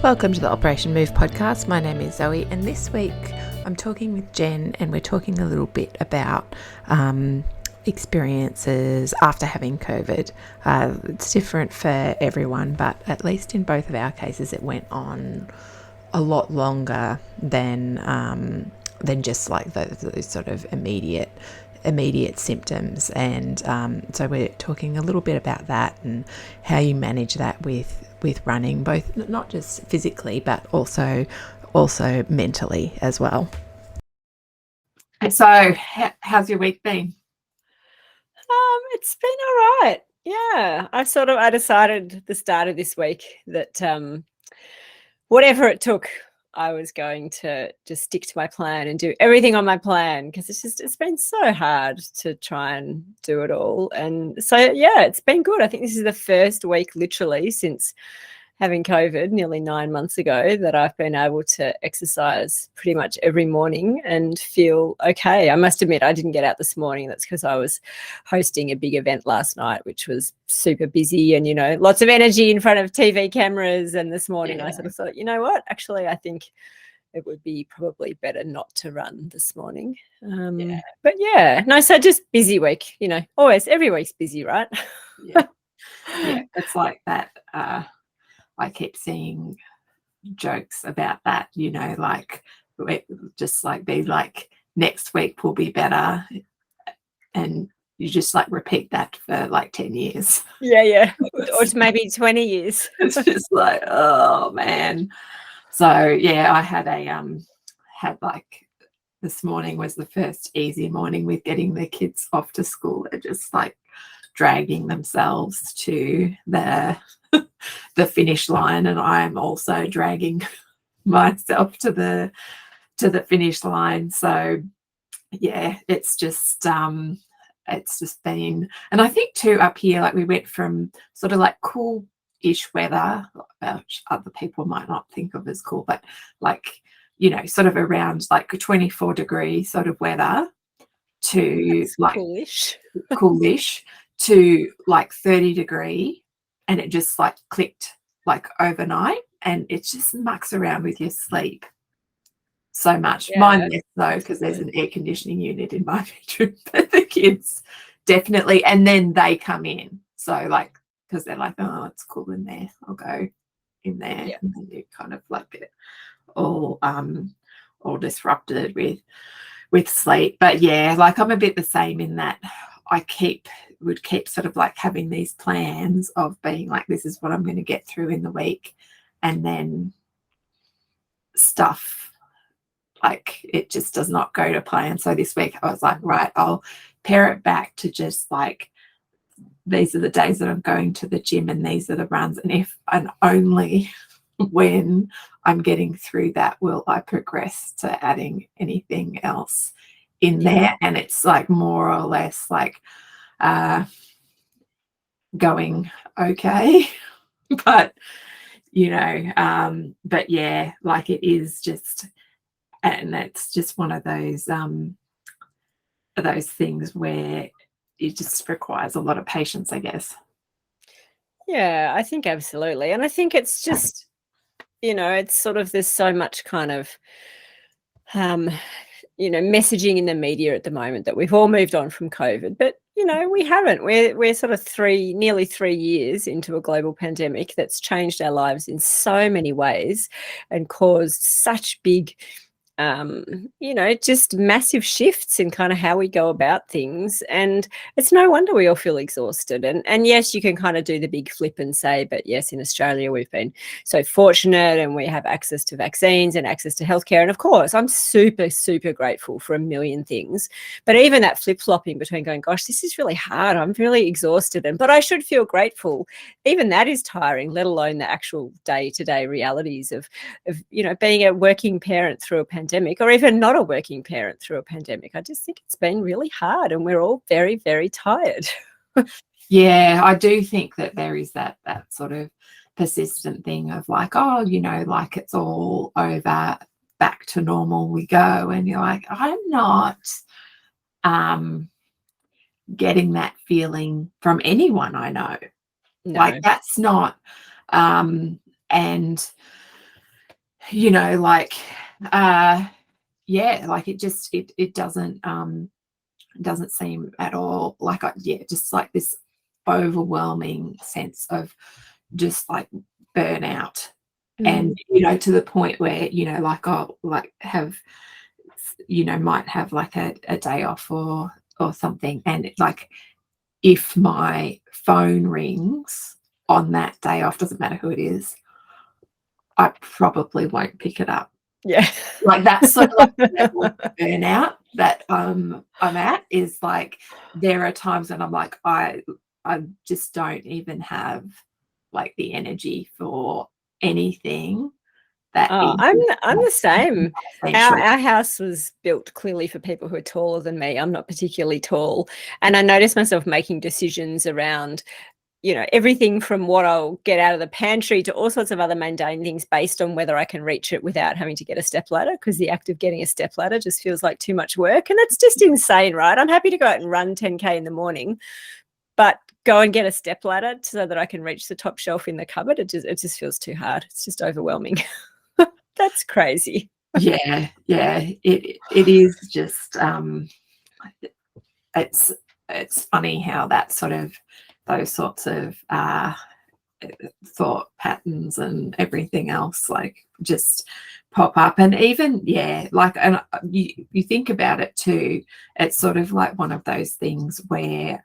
Welcome to the Operation Move podcast. My name is Zoe, and this week I'm talking with Jen, and we're talking a little bit about experiences after having COVID. It's different for everyone, but at least in both of our cases, it went on a lot longer than just like those sort of immediate symptoms. And so we're talking a little bit about that and how you manage that with running, both not just physically but also mentally as well. So how's your week been? It's been all right. Yeah, I decided at the start of this week that whatever it took, I was going to just stick to my plan and do everything on my plan, because it's been so hard to try and do it all. And so, yeah, it's been good. I think this is the first week literally since having COVID nearly 9 months ago that I've been able to exercise pretty much every morning and feel okay. I must admit, I didn't get out this morning. That's because I was hosting a big event last night, which was super busy and, lots of energy in front of TV cameras. And this morning I sort of thought, you know what, actually, I think it would be probably better not to run this morning. But yeah, no, so just busy week, always, every week's busy, right? Yeah, it's like that. I keep seeing jokes about that, like just like be like next week will be better, and you just like repeat that for like 10 years. Yeah. Or maybe 20 years. It's just like, oh man. So yeah, I had like this morning was the first easy morning with getting the kids off to school. They're just like dragging themselves to the finish line, and I'm also dragging myself to the finish line. So yeah, it's just been, and I think too up here, like we went from sort of like cool-ish weather, which other people might not think of as cool, but like sort of around like 24 degree sort of weather to that's like coolish to like 30 degree, and it just like clicked like overnight, and it just mucks around with your sleep so much. Mine less though, because there's an air conditioning unit in my bedroom, but the kids definitely, and then they come in, so like because they're like, oh, it's cool in there, I'll go in there, and then you kind of like get all disrupted with sleep. But yeah, like I'm a bit the same in that I would keep sort of like having these plans of being like, this is what I'm going to get through in the week, and then stuff like it just does not go to plan. So this week I was like, right, I'll pare it back to just like, these are the days that I'm going to the gym and these are the runs, and if and only when I'm getting through that will I progress to adding anything else in there. And it's like more or less like going okay. But but yeah, like it is just, and it's just one of those things where it just requires a lot of patience, I guess. Yeah, I think absolutely. And I think it's just, it's sort of, there's so much kind of messaging in the media at the moment that we've all moved on from COVID, but we haven't. We're sort of nearly 3 years into a global pandemic that's changed our lives in so many ways and caused such big just massive shifts in kind of how we go about things. And it's no wonder we all feel exhausted. And yes, you can kind of do the big flip and say, but yes, in Australia, we've been so fortunate and we have access to vaccines and access to healthcare. And of course, I'm super, super grateful for a million things. But even that flip-flopping between going, gosh, this is really hard, I'm really exhausted, but I should feel grateful, even that is tiring, let alone the actual day-to-day realities of being a working parent through a pandemic, or even not a working parent through a pandemic. I just think it's been really hard and we're all very, very tired. Yeah, I do think that there is that sort of persistent thing of like, oh, like it's all over, back to normal we go, and you're like, I'm not getting that feeling from anyone I know. No. Like that's not and you know, like yeah, like it doesn't seem at all like just like this overwhelming sense of just like burnout. And to the point where like I'll like have might have like a day off or something, and like if my phone rings on that day off, doesn't matter who it is, I probably won't pick it up. Yeah. Like that's sort of like the level of burnout that I'm at, is like there are times when I'm like I just don't even have like the energy for anything that Oh, is I'm the same. essential. Our house was built clearly for people who are taller than me. I'm not particularly tall. And I noticed myself making decisions around, everything from what I'll get out of the pantry to all sorts of other mundane things based on whether I can reach it without having to get a stepladder, because the act of getting a stepladder just feels like too much work. And that's just insane, right? I'm happy to go out and run 10K in the morning, but go and get a stepladder so that I can reach the top shelf in the cupboard. It just feels too hard. It's just overwhelming. That's crazy. Yeah, it is just it's funny how that sort of those sorts of thought patterns and everything else like just pop up. And even like, and you think about it too, it's sort of like one of those things where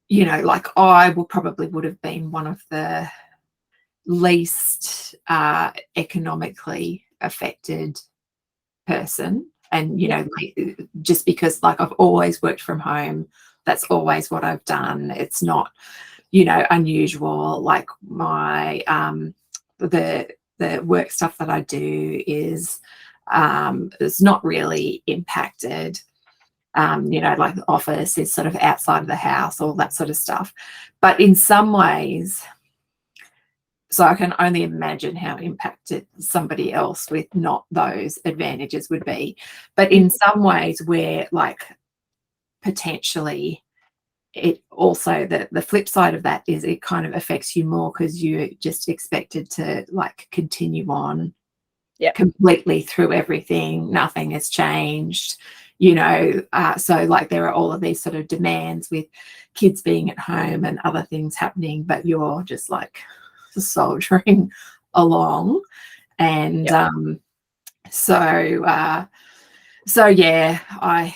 like I would have been one of the least economically affected person, and like, just because like I've always worked from home, that's always what I've done. It's not unusual. Like my the work stuff that I do is not really impacted. Like the office is sort of outside of the house, all that sort of stuff. But in some ways, so I can only imagine how impacted somebody else with not those advantages would be. But in some ways where like potentially it also, the flip side of that is it kind of affects you more because you're just expected to like continue on completely through everything. Nothing has changed, so like there are all of these sort of demands with kids being at home and other things happening, but you're just like soldiering along. And so yeah, I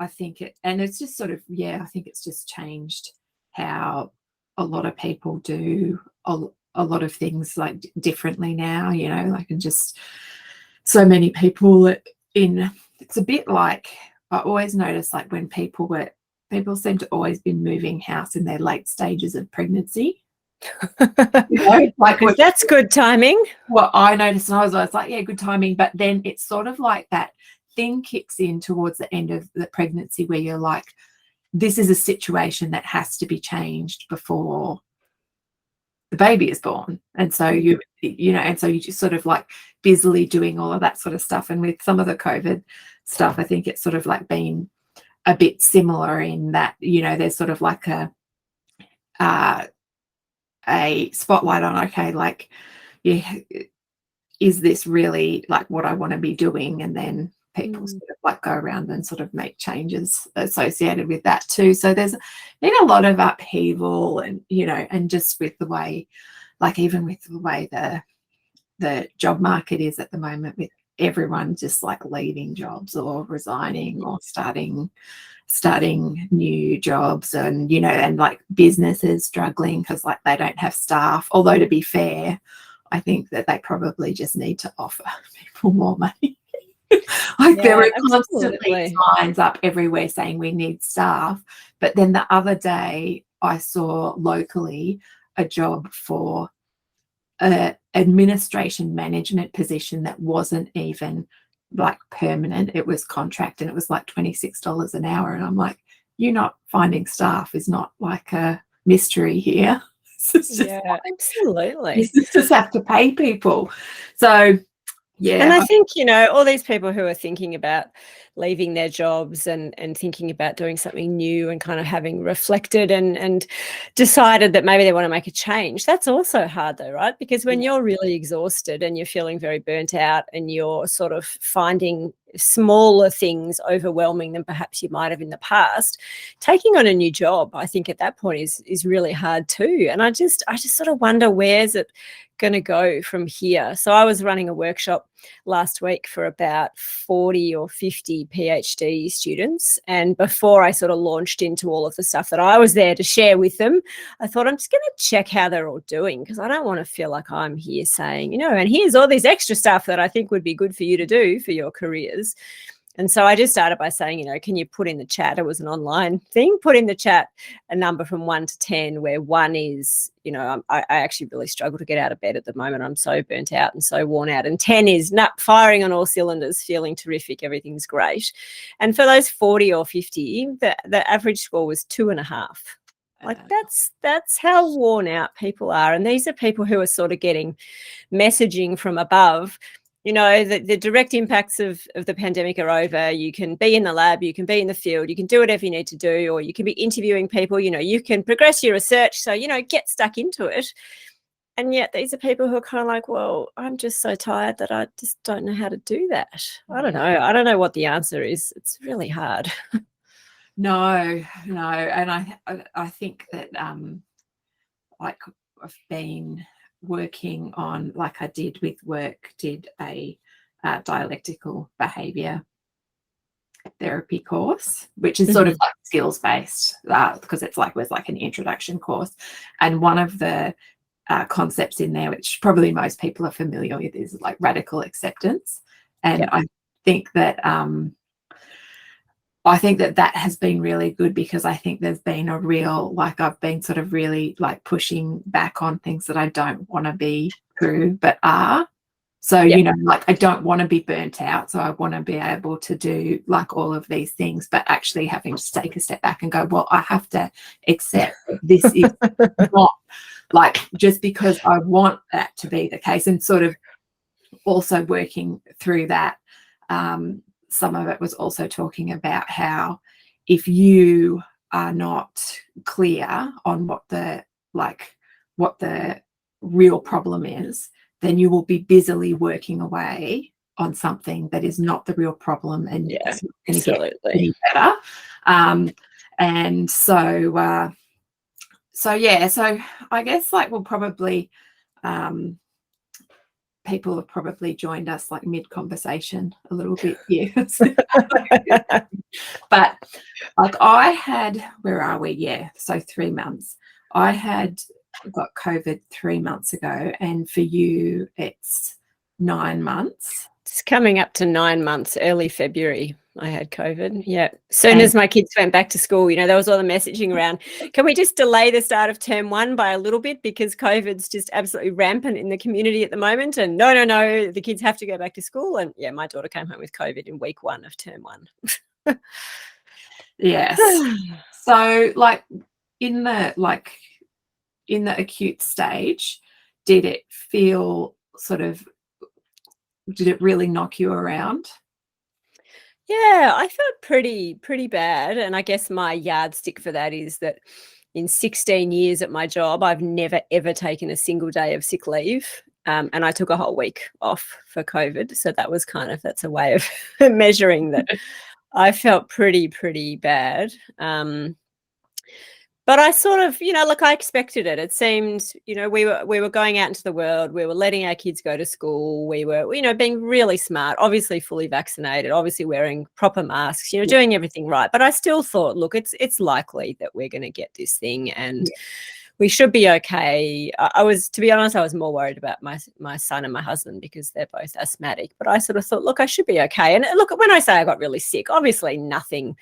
think it's just sort of, I think it's just changed how a lot of people do a lot of things like differently now, like, and just so many people it's a bit like, I always notice like when people seem to always be moving house in their late stages of pregnancy. Like that's good timing. Well, I noticed, and I was like, yeah, good timing. But then it's sort of like that thing kicks in towards the end of the pregnancy where you're like, this is a situation that has to be changed before the baby is born. And so you just sort of like busily doing all of that sort of stuff. And with some of the COVID stuff, I think it's sort of like been a bit similar in that, there's sort of like a spotlight on, okay, like, is this really like what I want to be doing? And then people sort of like go around and sort of make changes associated with that too. So there's been a lot of upheaval, and and just with the way, like even with the way the job market is at the moment, with everyone just like leaving jobs or resigning or starting new jobs, and and like businesses struggling because like they don't have staff. Although to be fair, I think that they probably just need to offer people more money. Like there are constantly signs up everywhere saying we need staff. But then the other day I saw locally a job for an administration management position that wasn't even like permanent. It was contract, and it was like $26 an hour. And I'm like, you not finding staff is not like a mystery here. Absolutely. You just have to pay people. So yeah. And I think, all these people who are thinking about leaving their jobs and thinking about doing something new and kind of having reflected and decided that maybe they want to make a change. That's also hard though, right? Because when you're really exhausted and you're feeling very burnt out and you're sort of finding smaller things overwhelming than perhaps you might have in the past, taking on a new job, I think at that point is really hard too. And I just sort of wonder, where's it going to go from here? So I was running a workshop last week for about 40 or 50 PhD students, and before I sort of launched into all of the stuff that I was there to share with them, I thought I'm just going to check how they're all doing, because I don't want to feel like I'm here saying, you know, and here's all this extra stuff that I think would be good for you to do for your careers. And so I just started by saying, you know, can you put in the chat, it was an online thing, put in the chat a number from 1 to 10, where 1 is, you know, I actually really struggle to get out of bed at the moment. I'm so burnt out and so worn out. And 10 is firing on all cylinders, feeling terrific, everything's great. And for those 40 or 50, the average score was 2.5. Like that's how worn out people are. And these are people who are sort of getting messaging from above. You know, the direct impacts of the pandemic are over. You can be in the lab, you can be in the field, you can do whatever you need to do, or you can be interviewing people, you know, you can progress your research. So, you know, get stuck into it. And yet these are people who are kind of like, well, I'm just so tired that I just don't know how to do that. I don't know. I don't know what the answer is. It's really hard. No. And I think that like I've been working on, like I did with work, did a dialectical behavior therapy course, which is sort of like skills based, because it's like was like an introduction course, and one of the concepts in there, which probably most people are familiar with, is like radical acceptance. And I think that that has been really good, because I think there's been a real, like I've been sort of really like pushing back on things that I don't want to be true but are. So, you know, like I don't want to be burnt out. So I want to be able to do like all of these things, but actually having to take a step back and go, well, I have to accept that this is not like just because I want that to be the case, and sort of also working through that. Some of it was also talking about how if you are not clear on what the real problem is, then you will be busily working away on something that is not the real problem, and it's not going to get any better. And so so I guess like we'll probably people have probably joined us like mid-conversation a little bit here. But like I had, where are we? Yeah, so 3 months. I had got COVID 3 months ago, and for you it's 9 months. It's coming up to 9 months. Early February I had COVID. Yeah. Soon as my kids went back to school, you know, there was all the messaging around, can we just delay the start of term 1 by a little bit, because COVID's just absolutely rampant in the community at the moment. And no, the kids have to go back to school. And yeah, my daughter came home with COVID in week 1 of term 1. Yes. So like in the acute stage, did it really knock you around? Yeah, I felt pretty bad. And I guess my yardstick for that is that in 16 years at my job, I've never, ever taken a single day of sick leave. And I took a whole week off for COVID. So that was that's a way of measuring that I felt pretty bad. But I sort of, you know, look, I expected it. It seemed, you know, we were going out into the world. We were letting our kids go to school. We were, you know, being really smart, obviously fully vaccinated, obviously wearing proper masks, you know, doing everything right. But I still thought, look, it's likely that we're going to get this thing, and we should be okay. I was, to be honest, I was more worried about my son and my husband, because they're both asthmatic. But I sort of thought, look, I should be okay. And look, when I say I got really sick, obviously nothing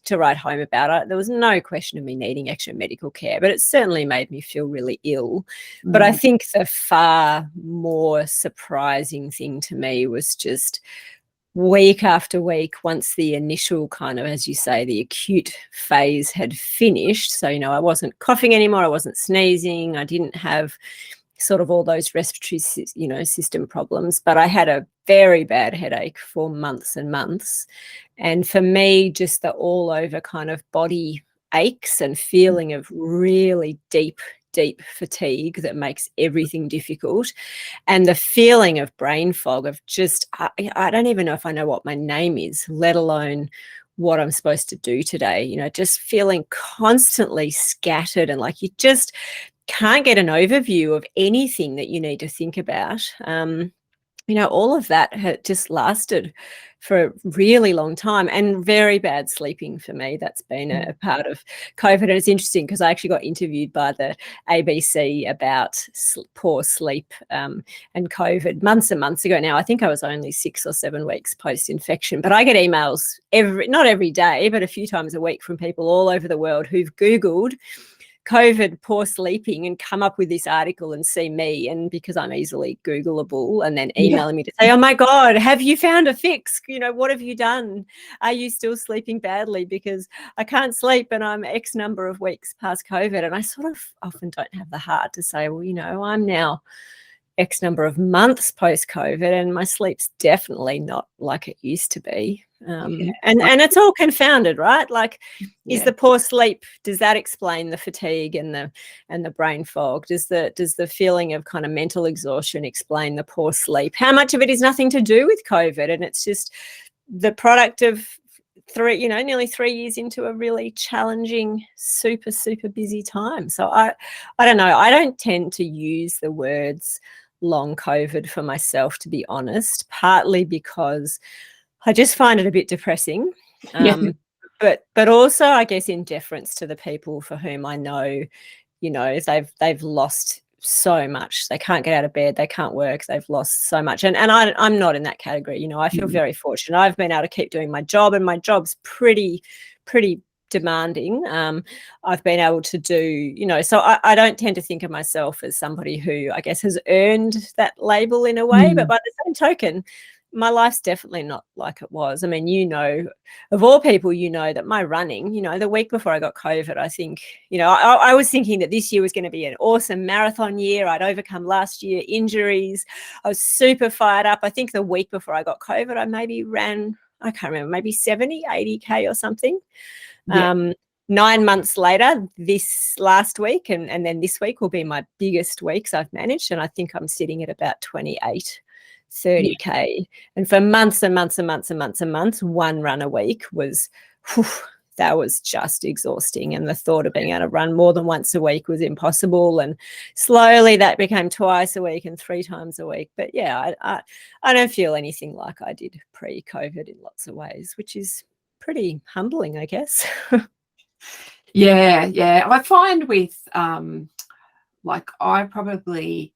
to write home about. There was no question of me needing extra medical care, but it certainly made me feel really ill. But I think the far more surprising thing to me was just week after week, once the initial kind of, as you say, the acute phase had finished. So, you know, I wasn't coughing anymore, I wasn't sneezing, I didn't have sort of all those respiratory, system problems. But I had a very bad headache for months and months. And for me, just the all over kind of body aches and feeling of really deep fatigue that makes everything difficult, and the feeling of brain fog of just, I don't even know if I know what my name is, let alone what I'm supposed to do today, just feeling constantly scattered and like you just can't get an overview of anything that you need to think about. All of that had just lasted for a really long time, and very bad sleeping for me. That's been a part of COVID. And it's interesting because I actually got interviewed by the ABC about poor sleep and COVID months and months ago now. I think I was only 6 or 7 weeks post-infection, but I get emails not every day, but a few times a week from people all over the world who've Googled COVID poor sleeping and come up with this article and see me, and because I'm easily Googleable, and then emailing me to say, oh my God, have you found a fix? What have you done? Are you still sleeping badly? Because I can't sleep and I'm X number of weeks past COVID. And I sort of often don't have the heart to say, well, I'm now X number of months post-COVID and my sleep's definitely not like it used to be. And it's all confounded, right? Like, is the poor sleep, does that explain the fatigue and the brain fog? Does the feeling of kind of mental exhaustion explain the poor sleep? How much of it is nothing to do with COVID, and it's just the product of nearly 3 years into a really challenging, super, super busy time? So I don't know. I don't tend to use the words long COVID for myself, to be honest, partly because I just find it a bit depressing. But also, I guess, in deference to the people for whom I know, they've lost so much. They can't get out of bed. They can't work. They've lost so much. And I'm not in that category. I feel very fortunate. I've been able to keep doing my job, and my job's pretty demanding. I've been able to do, so I don't tend to think of myself as somebody who, I guess, has earned that label in a way. But by the same token, my life's definitely not like it was. I mean, of all people, that my running, the week before I got COVID, I think, I was thinking that this year was going to be an awesome marathon year. I'd overcome last year injuries. I was super fired up. I think the week before I got COVID, I maybe ran, I can't remember, maybe 70, 80K or something. 9 months later, this last week and then this week will be my biggest weeks I've managed. And I think I'm sitting at about 28, 30K. And for months and months and months and months and months, one run a week was, that was just exhausting. And the thought of being able to run more than once a week was impossible. And slowly that became twice a week and 3 times a week. But yeah, I don't feel anything like I did pre-COVID in lots of ways, which is pretty humbling, I guess. Yeah. I find with I probably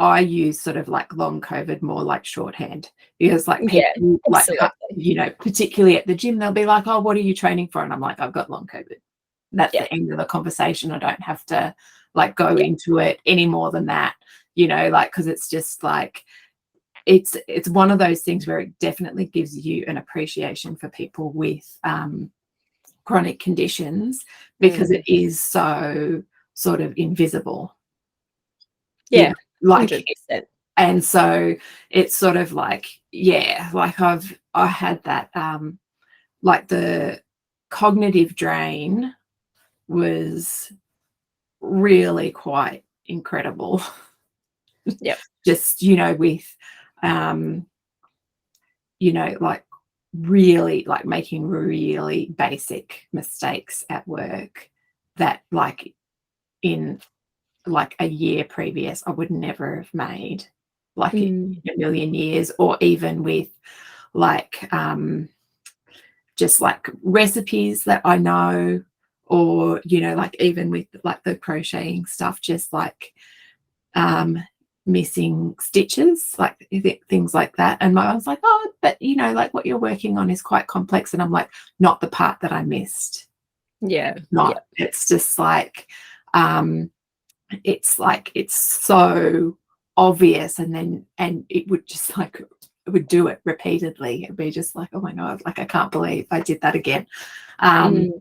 I use sort of like long COVID more like shorthand, because like people particularly at the gym, they'll be like, oh, what are you training for? And I'm like, I've got long COVID. That's the end of the conversation. I don't have to like go into it any more than that, because it's just like, it's one of those things where it definitely gives you an appreciation for people with chronic conditions, because it is so sort of invisible. Yeah, like 100%. And so it's sort of like, I had that like the cognitive drain was really quite incredible. Just with like really like making really basic mistakes at work that like in like a year previous I would never have made, like in a million years. Or even with like just like recipes that I know, or like even with like the crocheting stuff, just like missing stitches, like things like that. And I was like, oh, but like what you're working on is quite complex. And I'm like, not the part that I missed. It's just like it's like it's so obvious, and it would just like, it would do it repeatedly. It'd be just like, oh my God, like I can't believe I did that again. And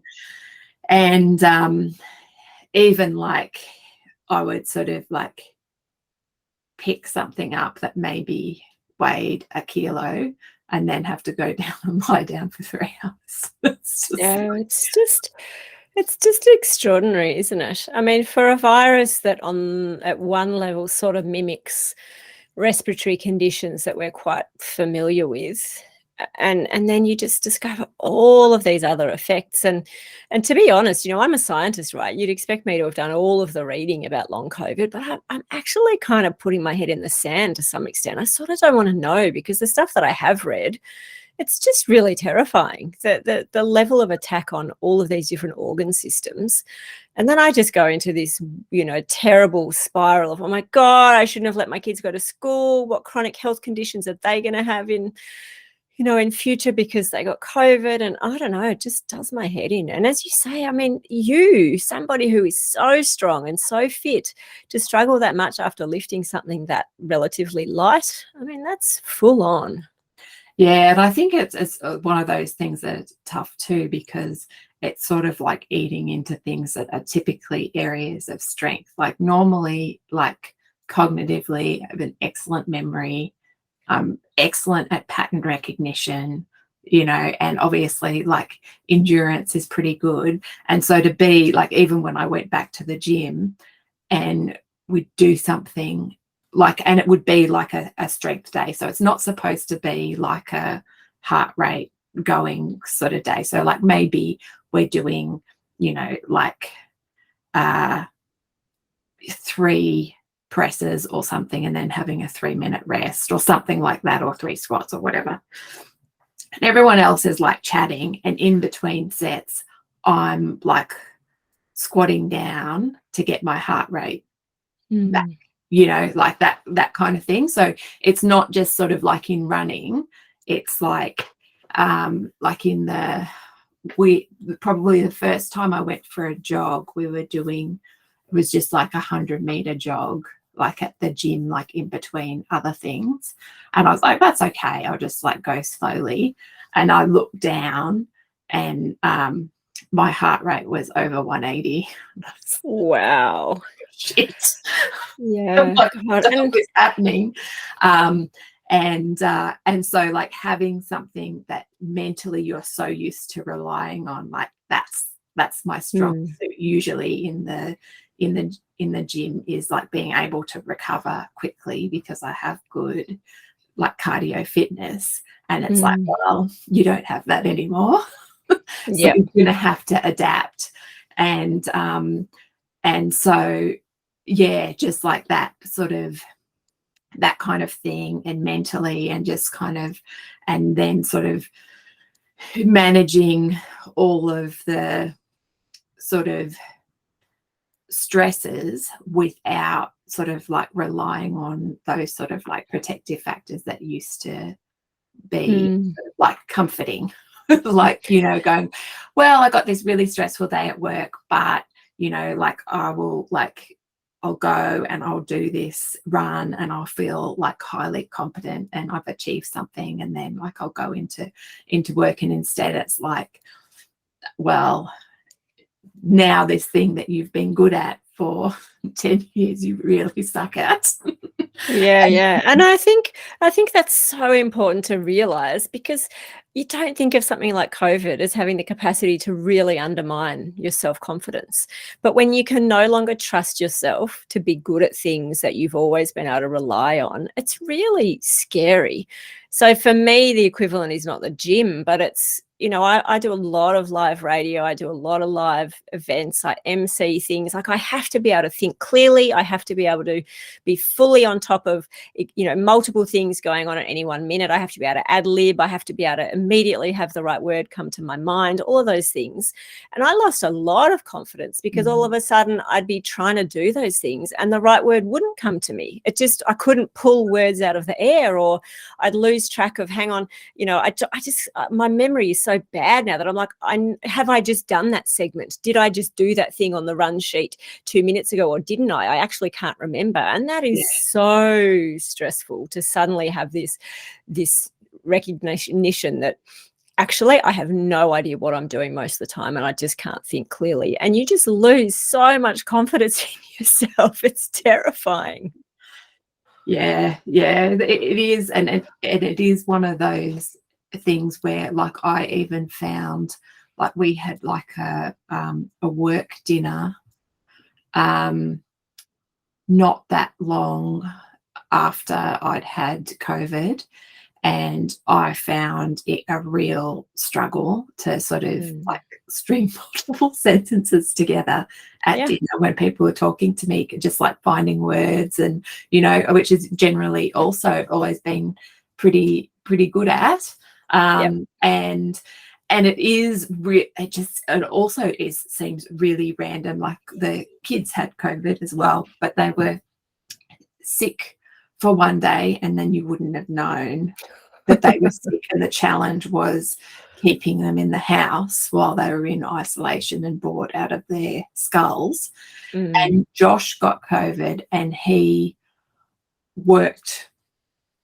even like I would sort of like pick something up that maybe weighed a kilo and then have to go down and lie down for 3 hours. It's just extraordinary, isn't it? I mean, for a virus that at one level sort of mimics respiratory conditions that we're quite familiar with, and then you just discover all of these other effects. And to be honest, I'm a scientist, right? You'd expect me to have done all of the reading about long COVID, but I'm actually kind of putting my head in the sand to some extent. I sort of don't want to know, because the stuff that I have read, it's just really terrifying, the level of attack on all of these different organ systems. And then I just go into this, terrible spiral of, oh my God, I shouldn't have let my kids go to school. What chronic health conditions are they going to have in future because they got COVID? And I don't know, it just does my head in. And as you say, I mean, somebody who is so strong and so fit, to struggle that much after lifting something that relatively light, I mean, that's full on. Yeah, and I think it's one of those things that it's tough too, because it's sort of like eating into things that are typically areas of strength. Like normally, like cognitively, I have an excellent memory, excellent at pattern recognition, and obviously like endurance is pretty good. And so to be like, even when I went back to the gym and we'd do something, and it would be like a strength day. So it's not supposed to be like a heart rate going sort of day. So like maybe we're doing, like 3 presses or something, and then having a 3-minute rest or something like that, or 3 squats or whatever. And everyone else is like chatting, and in between sets, I'm like squatting down to get my heart rate back. Like that kind of thing. So it's not just sort of like in running, it's like in probably the first time I went for a jog, it was just like 100-meter jog, like at the gym, like in between other things. And I was like, that's okay, I'll just like go slowly. And I looked down, and my heart rate was over 180. Wow. Shit. Yeah. What is happening? And so like having something that mentally you're so used to relying on, like that's my strong suit usually in the gym, is like being able to recover quickly, because I have good like cardio fitness. And it's like, well, you don't have that anymore. So you're going to have to adapt. And so yeah, just like that sort of, that kind of thing, and mentally, and just kind of, and then sort of managing all of the sort of stresses without sort of like relying on those sort of like protective factors that used to be sort of like comforting. Like, going, well, I got this really stressful day at work, but like I'll go and I'll do this run and I'll feel like highly competent and I've achieved something, and then like I'll go into work, and instead it's like, well, now this thing that you've been good at for 10 years you really suck at. Yeah. And I think that's so important to realize, because you don't think of something like COVID as having the capacity to really undermine your self-confidence. But when you can no longer trust yourself to be good at things that you've always been able to rely on, it's really scary. So for me, the equivalent is not the gym, but it's, I do a lot of live radio. I do a lot of live events. I MC things. Like, I have to be able to think clearly. I have to be able to be fully on top of, multiple things going on at any one minute. I have to be able to ad lib. I have to be able to immediately have the right word come to my mind, all of those things. And I lost a lot of confidence, because all of a sudden I'd be trying to do those things and the right word wouldn't come to me. I couldn't pull words out of the air, or I'd lose track of, hang on, my memory is so bad now that I'm like, have I just done that segment? Did I just do that thing on the run sheet 2 minutes ago, or didn't I? I actually can't remember. And that is so stressful, to suddenly have this recognition that actually, I have no idea what I'm doing most of the time and I just can't think clearly. And you just lose so much confidence in yourself. It's terrifying. Yeah, it is, and it is one of those things where, like, I even found, like, we had like a work dinner not that long after I'd had COVID, and I found it a real struggle to sort of like string multiple sentences together at dinner when people were talking to me, just like finding words, and which is generally also always been pretty good at. And it is it also seems really random. Like, the kids had COVID as well, but they were sick for one day and then you wouldn't have known that they were sick, and the challenge was keeping them in the house while they were in isolation and bored out of their skulls. And Josh got COVID and he worked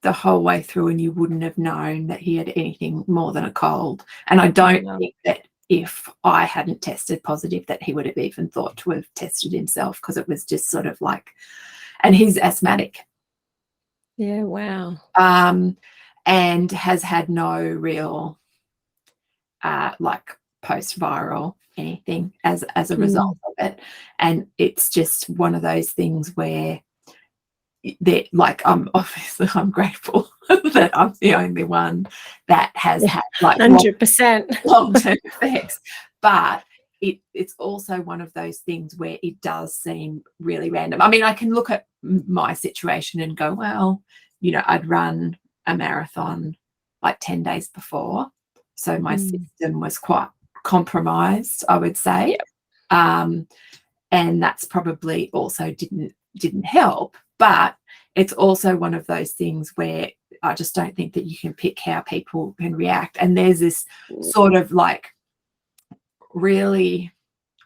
the whole way through, and you wouldn't have known that he had anything more than a cold. And I don't think that if I hadn't tested positive that he would have even thought to have tested himself, because it was just sort of like, and he's asthmatic. Yeah, wow. And has had no real like post-viral anything as a result of it. And it's just one of those things where like, I'm grateful that I'm the only one that has had like 100% long-term effects, but it's also one of those things where it does seem really random. I mean, I can look at my situation and go, well, I'd run a marathon like 10 days before, so my system was quite compromised, I would say. And that's probably also didn't help. But it's also one of those things where I just don't think that you can pick how people can react. And there's this sort of like really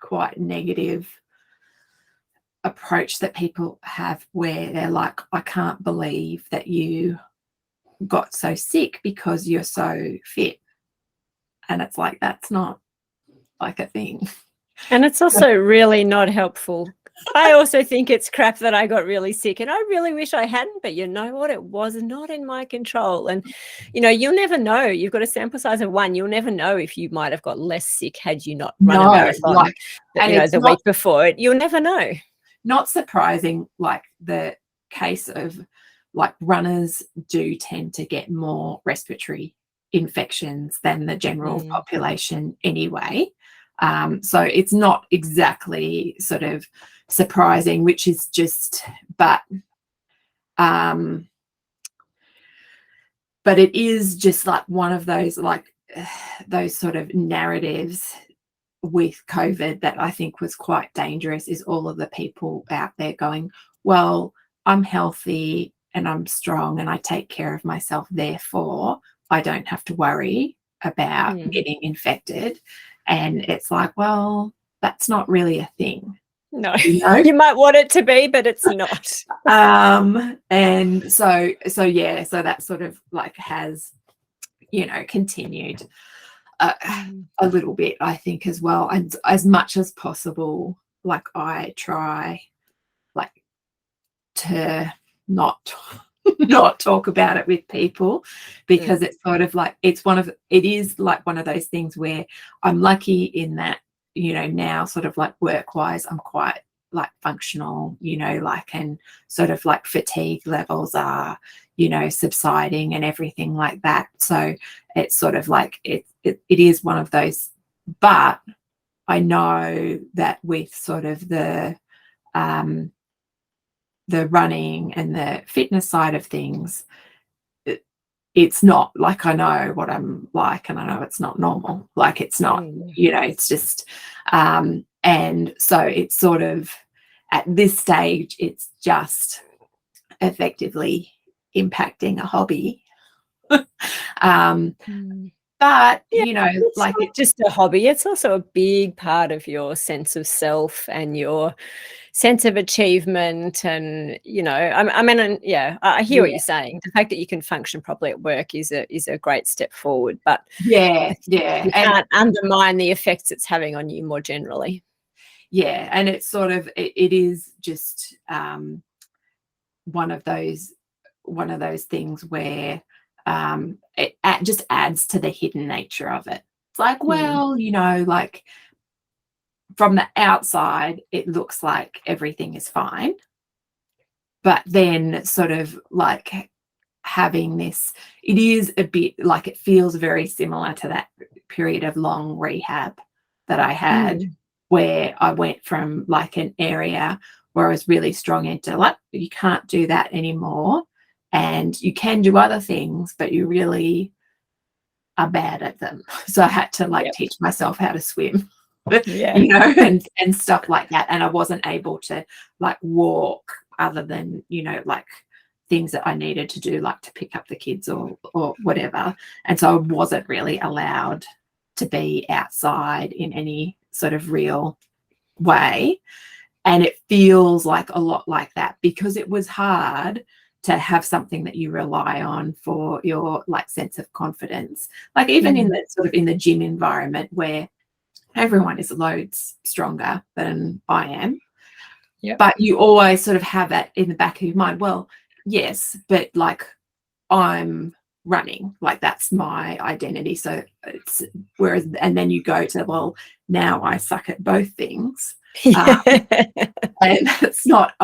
quite negative approach that people have, where they're like, I can't believe that you got so sick because you're so fit. And it's like, that's not like a thing. And it's also really not helpful. I also think it's crap that I got really sick, and I really wish I hadn't, but you know what? It was not in my control. And, you'll never know. You've got a sample size of 1. You'll never know if you might have got less sick had you not run a marathon, the week before it. You'll never know. Not surprising, like the case of like runners do tend to get more respiratory infections than the general population anyway. So it's not exactly sort of surprising, which is just, but it is just like one of those, like those sort of narratives with COVID that I think was quite dangerous, is all of the people out there going, well, I'm healthy and I'm strong and I take care of myself, therefore I don't have to worry about getting infected. And it's like, well, that's not really a thing. No, you might want it to be, but it's not. And so that sort of like has, continued a little bit, I think, as well. And as much as possible, like, I try like to not talk about it with people, because it's sort of like, it is like one of those things where I'm lucky in that, now sort of like work-wise, I'm quite like functional, like, and sort of like fatigue levels are, subsiding and everything like that. So it's sort of like it is one of those, but I know that with sort of the running and the fitness side of things, it's not like, I know what I'm like, and I know it's not normal. Like, it's not, it's just, and so it's sort of, at this stage, it's just effectively impacting a hobby. But, Yeah, you know, it's like not just a hobby, it's also a big part of your sense of self and your sense of achievement. And, you know, I mean, and yeah, I hear what yeah, you're saying. The fact that you can function properly at work is a great step forward, but yeah, yeah. you And can't undermine the effects it's having on you more generally. yeah, and it's sort of, it is just one of those things where it just adds to the hidden nature of it. It's like, well, you know, like from the outside, it looks like everything is fine. But then sort of like having this, it is a bit like, it feels very similar to that period of long rehab that I had, where I went from like an area where I was really strong into like, you can't do that anymore. And you can do other things, but you really are bad at them. So I had to like Yep. teach myself how to swim, Yeah. you know, and stuff like that. And I wasn't able to like walk other than, you know, like things that I needed to do, like to pick up the kids or whatever. And so I wasn't really allowed to be outside in any sort of real way. And it feels like a lot like that, because it was hard to have something that you rely on for your like sense of confidence. Like even in the sort of in the gym environment where everyone is loads stronger than I am. Yep. But you always sort of have that in the back of your mind. Well, yes, but like I'm running, like that's my identity. So it's whereas, and then you go to, well, now I suck at both things. And it's not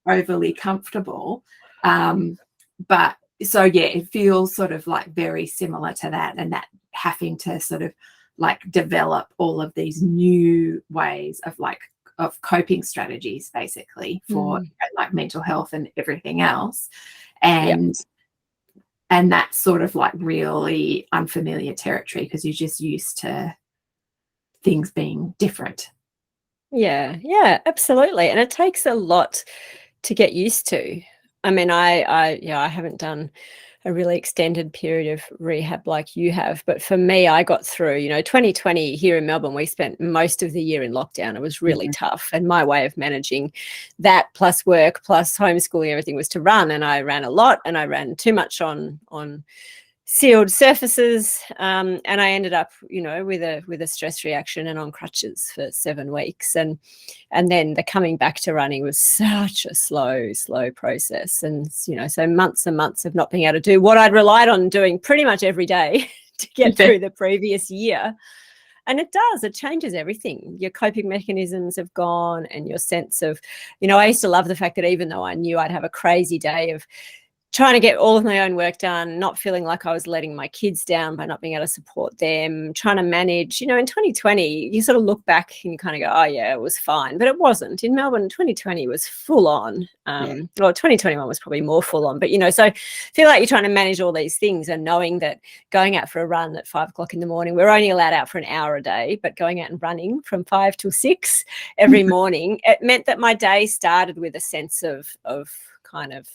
overly comfortable. But so yeah, it feels sort of like very similar to that, and that having to sort of like develop all of these new ways of like of coping strategies basically for like mental health and everything else. And and that's sort of like really unfamiliar territory, because you're just used to things being different. Yeah, absolutely. And it takes a lot to get used to. I mean, I haven't done a really extended period of rehab like you have, but for me, I got through, you know, 2020 here in Melbourne, we spent most of the year in lockdown. It was really tough. And my way of managing that plus work, plus homeschooling, everything was to run. And I ran a lot, and I ran too much on sealed surfaces, and I ended up, you know, with a stress reaction and on crutches for 7 weeks, and then the coming back to running was such a slow process, and you know, so months and months of not being able to do what I'd relied on doing pretty much every day to get through the previous year. And it changes everything. Your coping mechanisms have gone, and your sense of, you know, I used to love the fact that even though I knew I'd have a crazy day of trying to get all of my own work done, not feeling like I was letting my kids down by not being able to support them, trying to manage, you know, in 2020, you sort of look back and you kind of go, oh yeah, it was fine. But it wasn't. In Melbourne, 2020 was full on. Well, 2021 was probably more full on. But, you know, so I feel like you're trying to manage all these things, and knowing that going out for a run at 5 o'clock in the morning, we're only allowed out for an hour a day, but going out and running from 5 till 6 every morning, it meant that my day started with a sense of kind of,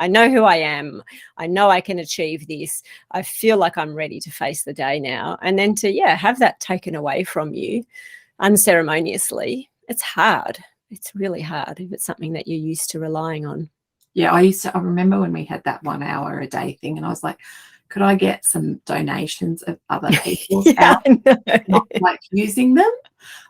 I know who I am. I know I can achieve this. I feel like I'm ready to face the day now. And then to, have that taken away from you unceremoniously, it's hard. It's really hard if it's something that you're used to relying on. Yeah, I remember when we had that 1 hour a day thing, and I was like, could I get some donations of other people's hours, not like using them?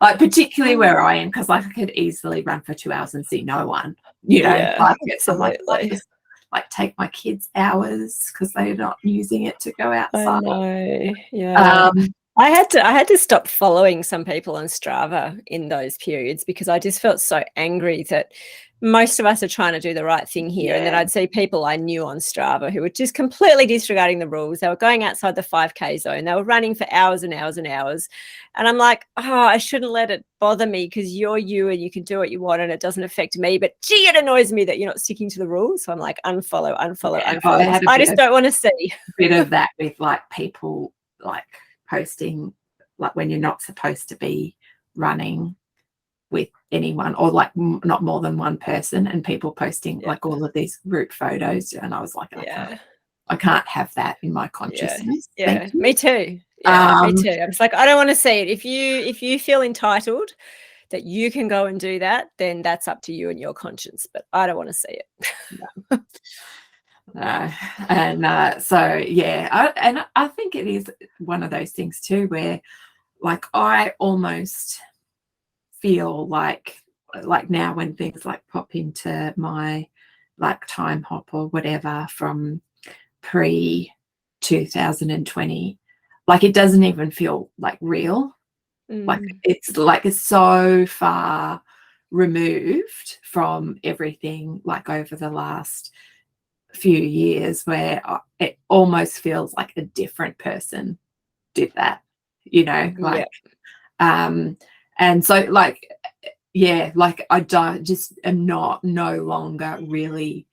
Like particularly where I am, because like I could easily run for 2 hours and see no one, you know. Yeah, I'm like, I just like take my kids' hours because they're not using it to go outside. I know. Yeah. I had to stop following some people on Strava in those periods, because I just felt so angry that most of us are trying to do the right thing here. And then I'd see people I knew on Strava who were just completely disregarding the rules. They were going outside the 5K zone. They were running for hours and hours and hours. And I'm like, oh, I shouldn't let it bother me, because you're you and you can do what you want and it doesn't affect me. But gee, it annoys me that you're not sticking to the rules. So I'm like, unfollow. I just don't want to see. A bit of that with like people like posting like when you're not supposed to be running with anyone, or like not more than one person, and people posting like all of these group photos, and I was like, I can't have that in my consciousness. Yeah, Thank you. me too. Yeah, me Um, too. I'm just like, I don't want to see it. If you feel entitled that you can go and do that, then that's up to you and your conscience. But I don't want to see it. So yeah, I think it is one of those things too where like I almost feel like now when things like pop into my like time hop or whatever from pre 2020, like it doesn't even feel like real. Like it's so far removed from everything like over the last few years where it almost feels like a different person did that, you know, like and so like yeah, like I just am no longer really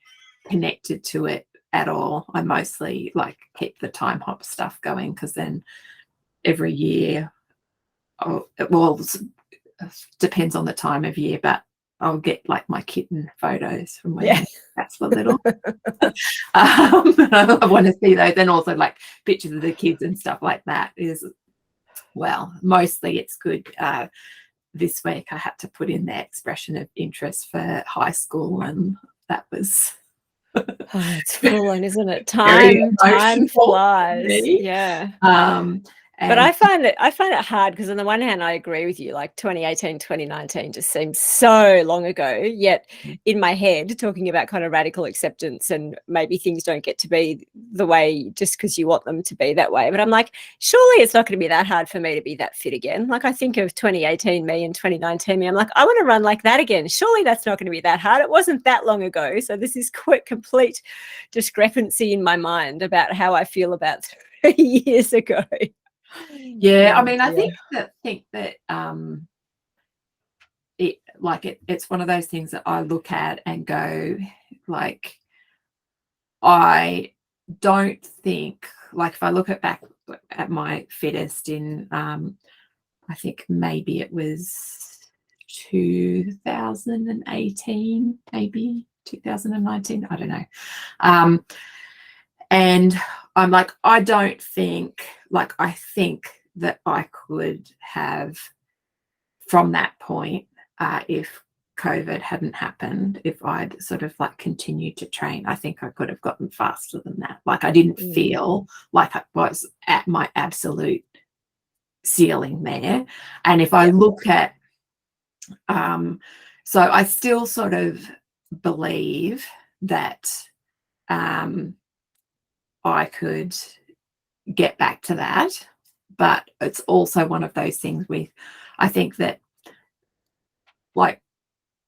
connected to it at all. I mostly like keep the time hop stuff going because then every year, well, depends on the time of year, but I'll get like my kitten photos from when cats were little. I want to see those, and also like pictures of the kids and stuff like that. Is well, mostly it's good. This week I had to put in the expression of interest for high school, and that was it's full on, isn't it? Time flies. Yeah. But I find it hard because on the one hand, I agree with you, like 2018, 2019 just seems so long ago, yet in my head, talking about kind of radical acceptance and maybe things don't get to be the way just because you want them to be that way. But I'm like, surely it's not going to be that hard for me to be that fit again. Like I think of 2018 me and 2019 me, I'm like, I want to run like that again. Surely that's not going to be that hard. It wasn't that long ago. So this is quite complete discrepancy in my mind about how I feel about 3 years ago. Yeah, I mean, I think that it's one of those things that I look at and go, like, I don't think, like, if I look back at my fittest in, I think maybe it was 2018, maybe 2019, I don't know. And I'm like, I don't think, like, I think that I could have from that point, if COVID hadn't happened, if I'd sort of like continued to train, I think I could have gotten faster than that. Like I didn't feel like I was at my absolute ceiling there. And if I look at, so I still sort of believe that I could get back to that, but it's also one of those things with, I think that like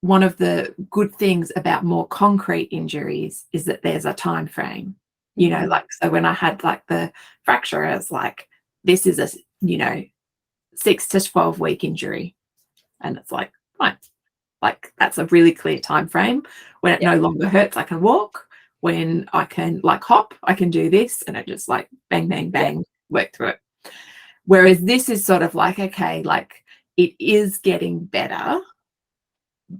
one of the good things about more concrete injuries is that there's a time frame, you know, like, so when I had like the fracture, I was like, this is a, 6 to 12 week injury. And it's like, fine. Like that's a really clear time frame. When it no longer hurts, I can walk. When I can like hop, I can do this, and it just like bang, bang, bang, work through it. Whereas this is sort of like, okay, like it is getting better,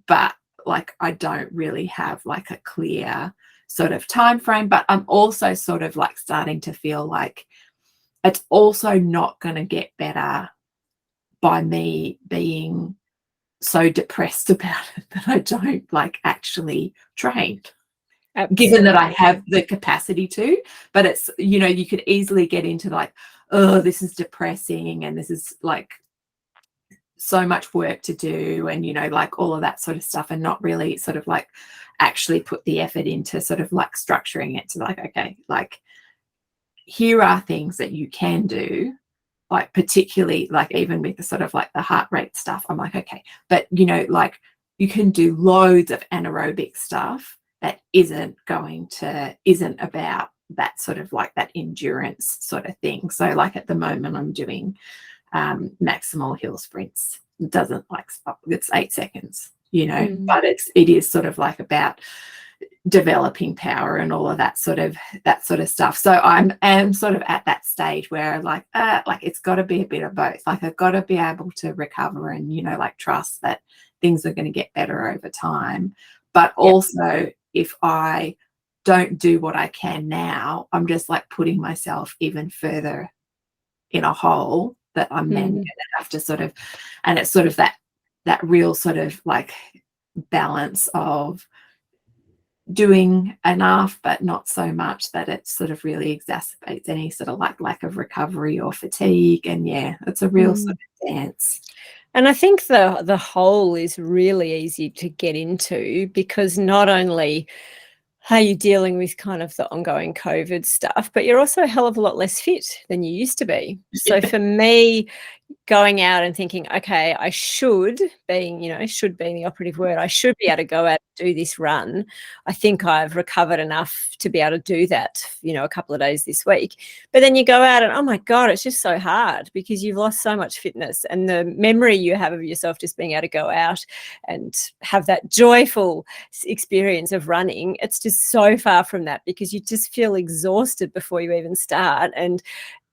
but like I don't really have like a clear sort of time frame. But I'm also sort of like starting to feel like it's also not going to get better by me being so depressed about it that I don't like actually train. Given that I have the capacity to, but it's, you could easily get into like, oh, this is depressing and this is like so much work to do and, like all of that sort of stuff, and not really sort of like actually put the effort into sort of like structuring it to like, okay, like here are things that you can do, like particularly like even with the sort of like the heart rate stuff. I'm like, okay, but like you can do loads of anaerobic stuff that isn't about that sort of like that endurance sort of thing. So like at the moment I'm doing maximal hill sprints. It doesn't like stop, it's 8 seconds, but it is sort of like about developing power and all of that sort of stuff. So I'm sort of at that stage where like it's got to be a bit of both. Like I've got to be able to recover and like trust that things are going to get better over time, but also if I don't do what I can now, I'm just like putting myself even further in a hole that I'm then going to have to sort of, and it's sort of that real sort of like balance of doing enough but not so much that it sort of really exacerbates any sort of like lack of recovery or fatigue. And yeah, it's a real sort of dance. And I think the hole is really easy to get into, because not only are you dealing with kind of the ongoing COVID stuff, but you're also a hell of a lot less fit than you used to be. So for me, going out and thinking, okay, I should, being, should being the operative word, I should be able to go out and do this run. I think I've recovered enough to be able to do that, a couple of days this week. But then you go out and, oh my God, it's just so hard because you've lost so much fitness, and the memory you have of yourself just being able to go out and have that joyful experience of running, it's just so far from that, because you just feel exhausted before you even start. And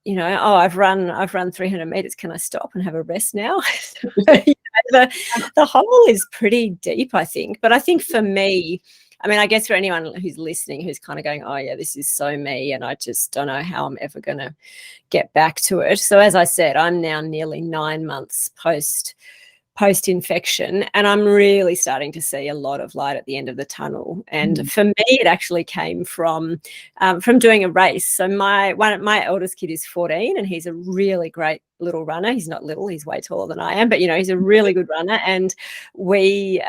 oh, I've run 300 meters. Can I stop and have a rest now? The hole is pretty deep, I think. But I think for me, I mean, I guess for anyone who's listening, who's kind of going, oh yeah, this is so me, and I just don't know how I'm ever going to get back to it. So as I said, I'm now nearly 9 months post-infection, and I'm really starting to see a lot of light at the end of the tunnel. And for me, it actually came from doing a race. So my eldest kid is 14, and he's a really great little runner. He's not little, he's way taller than I am, but he's a really good runner. And we'd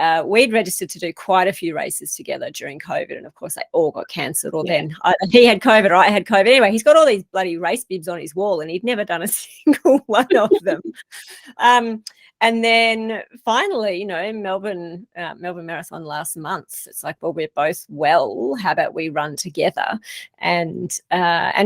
registered to do quite a few races together during COVID, and of course they all got cancelled, or then he had COVID or I had COVID. Anyway, he's got all these bloody race bibs on his wall, and he'd never done a single one of them. And then finally, Melbourne Marathon last month, it's like, well, we're both well, how about we run together? And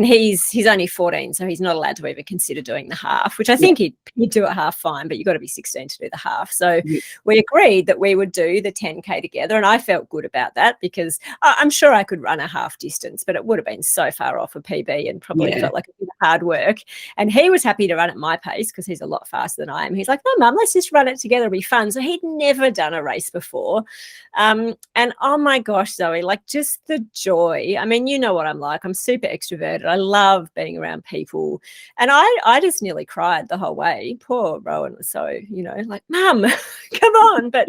he's only 14, so he's not allowed to even consider doing the half, which I think he'd do it half fine, but you've got to be 16 to do the half. So we agreed that we would do the 10K together, and I felt good about that, because I'm sure I could run a half distance, but it would have been so far off a PB and probably felt like a bit of hard work. And he was happy to run at my pace because he's a lot faster than I am. He's like, no, Mum, let's just run it together, it'll be fun. So he'd never done a race before. And oh my gosh, Zoe, like just the joy. I mean, you know what I'm like. I'm super extroverted. I love being around people. And I just nearly cried the whole way. Poor Rowan was so, like, Mum, come on. But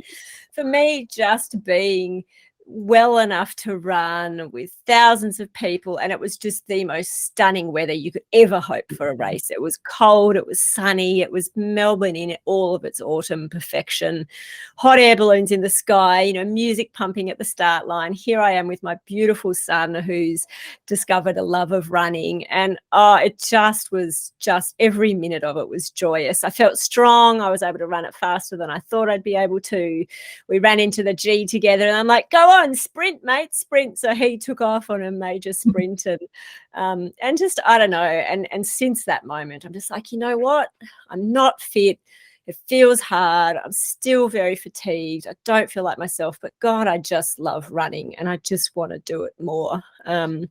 for me, just being well enough to run with thousands of people, and it was just the most stunning weather you could ever hope for a race. It was cold, it was sunny, it was Melbourne in all of its autumn perfection, hot air balloons in the sky, music pumping at the start line. Here I am with my beautiful son who's discovered a love of running, and it just was, every minute of it was joyous. I felt strong. I was able to run it faster than I thought I'd be able to. We ran into the G together, and I'm like, go on, sprint, mate, sprint. So he took off on a major sprint, and just, I don't know. And since that moment, I'm just like, you know what? I'm not fit. It feels hard. I'm still very fatigued. I don't feel like myself, but God, I just love running, and I just want to do it more. And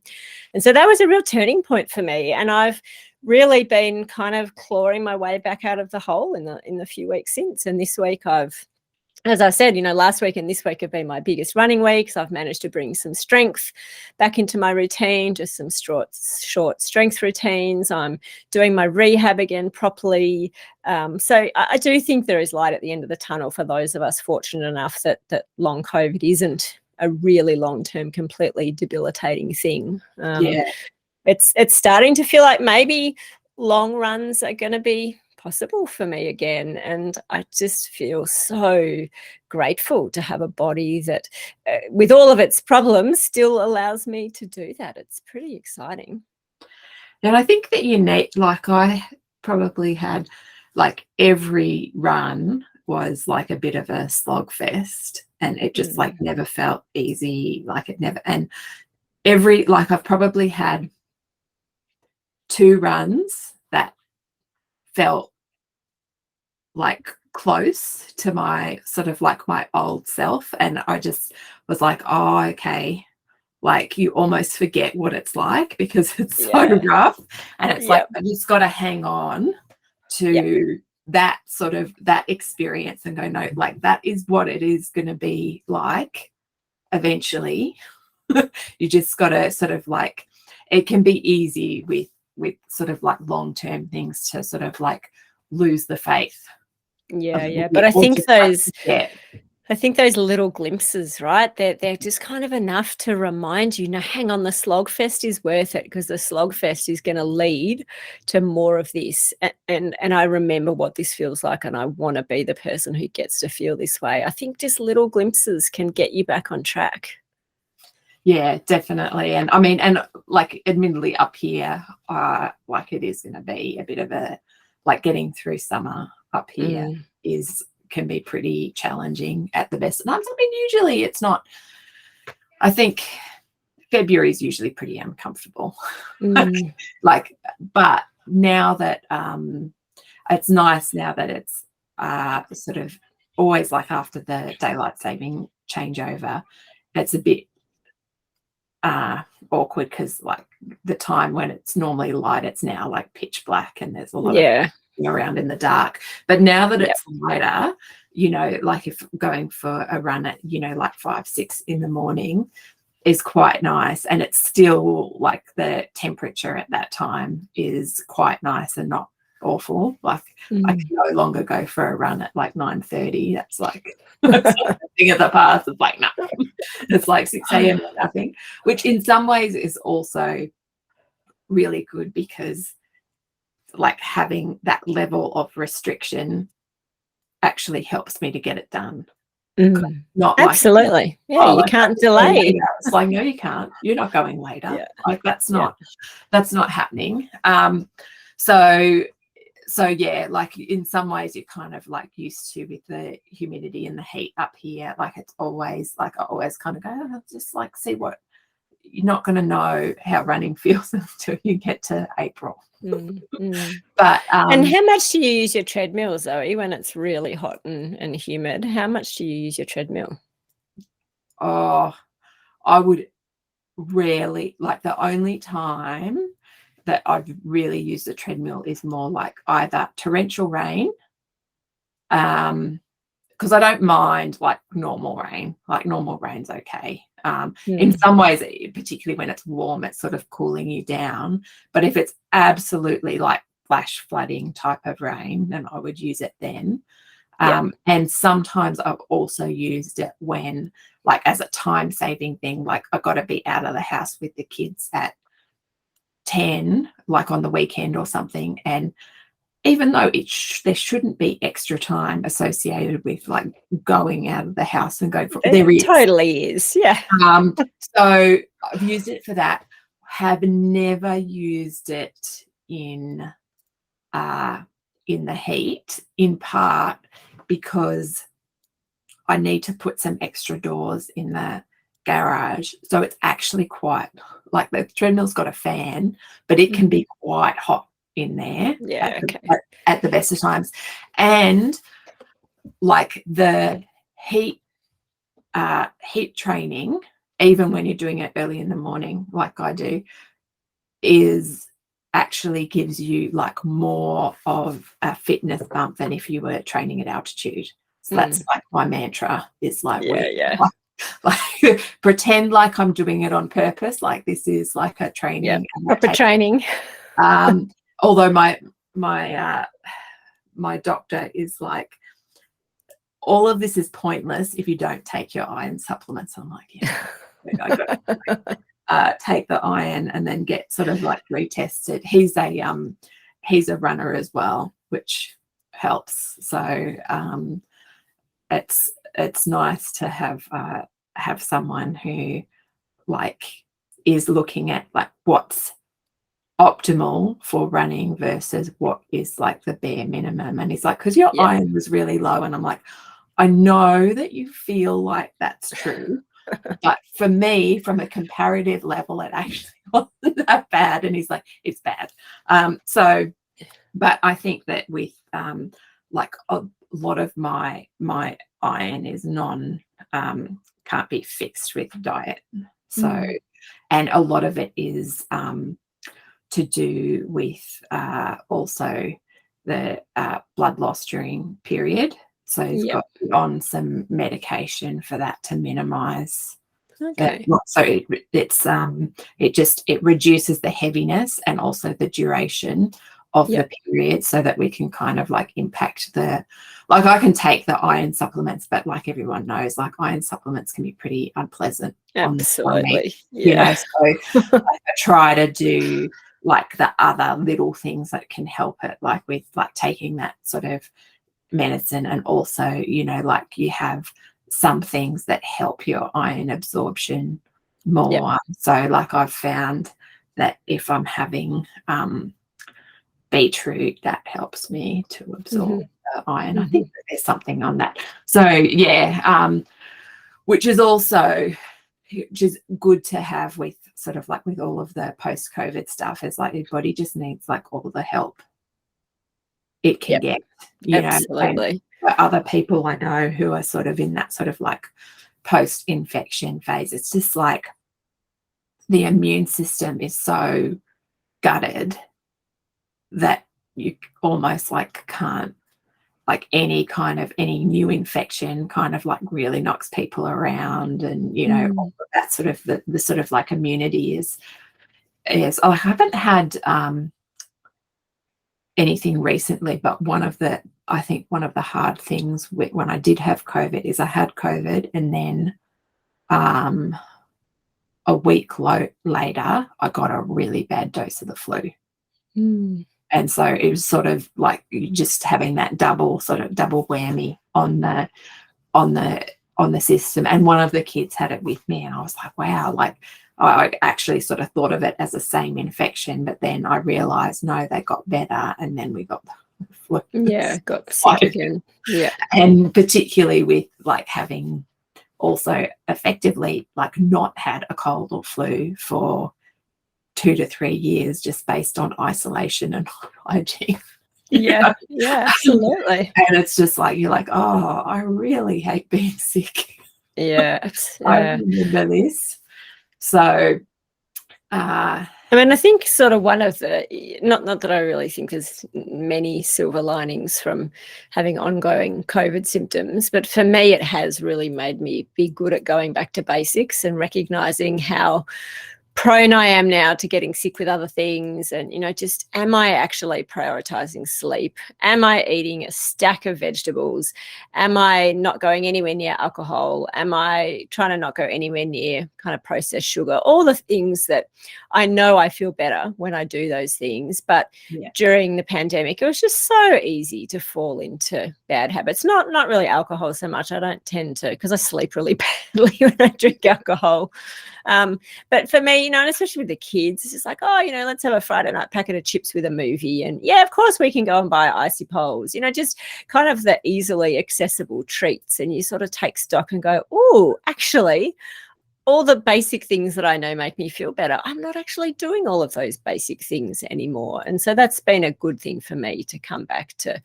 so that was a real turning point for me. And I've really been kind of clawing my way back out of the hole in the few weeks since. And this week as I said, last week and this week have been my biggest running weeks. I've managed to bring some strength back into my routine, just some short strength routines. I'm doing my rehab again properly. So I do think there is light at the end of the tunnel for those of us fortunate enough that long COVID isn't a really long-term, completely debilitating thing. It's starting to feel like maybe long runs are going to be possible for me again, and I just feel so grateful to have a body that with all of its problems still allows me to do that. It's pretty exciting. And I think that you need, like, I probably had, like, every run was like a bit of a slog fest, and it just like never felt easy, like it never. And I've probably had 2 runs that felt like close to my sort of like my old self, and I just was like, oh, okay, like you almost forget what it's like because it's so rough, and it's like I just got to hang on to that sort of that experience and go, no, like that is what it is going to be like eventually. You just got to sort of like, it can be easy with sort of like long-term things to sort of like lose the faith. Yeah. But I think those little glimpses, right? They're just kind of enough to remind you, hang on, the slogfest is worth it, because the slogfest is going to lead to more of this. And I remember what this feels like, and I want to be the person who gets to feel this way. I think just little glimpses can get you back on track. Yeah, definitely. And I mean, and like admittedly up here, like it is going to be a bit of a, like getting through summer up here can be pretty challenging at the best of times. I mean, usually it's not, I think February is usually pretty uncomfortable. Like, but now that it's nice now that it's sort of always like after the daylight saving changeover, it's a bit awkward because like the time when it's normally light, it's now like pitch black and there's a lot of around in the dark. But now that it's lighter, you know, like if going for a run at, you know, like 5, 6 in the morning is quite nice, and it's still like the temperature at that time is quite nice and not awful. Like I can no longer go for a run at like 9:30. That's like a thing of the past. It's like, no, it's like 6 a.m. or nothing, which in some ways is also really good, because like having that level of restriction actually helps me to get it done. Not absolutely. Like, you can't delay. It's like, no, you can't. You're not going later. Like that's not happening. So yeah, like in some ways you're kind of like used to with the humidity and the heat up here. Like it's always like I always kind of go, just like see what, you're not going to know how running feels until you get to April. But and how much do you use your treadmill, Zoe, when it's really hot and humid? How much do you use your treadmill? Oh, I would rarely, like the only time that I've really used the treadmill is more like either torrential rain, because I don't mind like normal rain. Like normal rain's okay. In some ways, particularly when it's warm, it's sort of cooling you down. But if it's absolutely like flash flooding type of rain, then I would use it then. And sometimes I've also used it when, like, as a time-saving thing, like I've got to be out of the house with the kids at 10, like on the weekend or something. And even though there shouldn't be extra time associated with like going out of the house and going for there is. Totally is, yeah. So I've used it for that. Have never used it in the heat, in part because I need to put some extra doors in the garage. So it's actually quite, like the treadmill's got a fan, but it can be quite hot in there at the best of times. And like the heat training, even when you're doing it early in the morning like I do, is actually gives you like more of a fitness bump than if you were training at altitude. So that's like my mantra is like, like pretend like I'm doing it on purpose, like this is like a training, proper training. Although my doctor is like, all of this is pointless if you don't take your iron supplements. I'm like, I got to take the iron and then get sort of like retested. He's a runner as well, which helps. So it's nice to have someone who like is looking at like what's optimal for running versus what is like the bare minimum. And he's like, because your iron was really low. And I'm like, I know that you feel like that's true, but for me, from a comparative level, it actually wasn't that bad. And he's like, it's bad. But I think that with like a lot of my iron is can't be fixed with diet. So, and a lot of it is to do with also the blood loss during period. So he's got on some medication for that to minimize Okay. So it reduces the heaviness and also the duration of Yep. the period, so that we can kind of like impact like I can take the iron supplements, but like everyone knows, like iron supplements can be pretty unpleasant on the stomach, Absolutely. Yeah. so I try to do like the other little things that can help it, like with like taking that sort of medicine, and also, like you have some things that help your iron absorption more. So like I've found that if I'm having beetroot, that helps me to absorb the iron. I think that there's something on that. So which is good to have with sort of like with all of the post-COVID stuff, is like your body just needs like all the help it can get, Absolutely. and other people I know who are sort of in that sort of like post-infection phase, it's just like the immune system is so gutted that you almost like can't, like any new infection kind of like really knocks people around, and all of that sort of the sort of like immunity is I haven't had anything recently, but I think one of the hard things when I did have COVID is I had COVID, and then a week later I got a really bad dose of the flu. And so it was sort of like just having that double whammy on the system. And one of the kids had it with me, and I was like, wow, like I actually sort of thought of it as the same infection, but then I realized no, they got better, and then we got the flu. Yeah, got sick again. Yeah. And particularly with like having also effectively like not had a cold or flu for 2 to 3 years, just based on isolation and hygiene. Yeah, absolutely. And it's just like, you're like, oh, I really hate being sick. Yeah. I remember this. So I mean, I think sort of one of the, not that I really think there's many silver linings from having ongoing COVID symptoms, but for me, it has really made me be good at going back to basics and recognizing how prone I am now to getting sick with other things. And, just, am I actually prioritizing sleep? Am I eating a stack of vegetables? Am I not going anywhere near alcohol? Am I trying to not go anywhere near kind of processed sugar? All the things that I know I feel better when I do those things. But during the pandemic, it was just so easy to fall into bad habits. Not really alcohol so much. I don't tend to, because I sleep really badly when I drink alcohol. But for me, and especially with the kids, it's just like, oh, let's have a Friday night packet of chips with a movie. And yeah, of course we can go and buy icy poles, just kind of the easily accessible treats. And you sort of take stock and go, oh, actually, all the basic things that I know make me feel better, I'm not actually doing all of those basic things anymore. And so that's been a good thing for me to come back to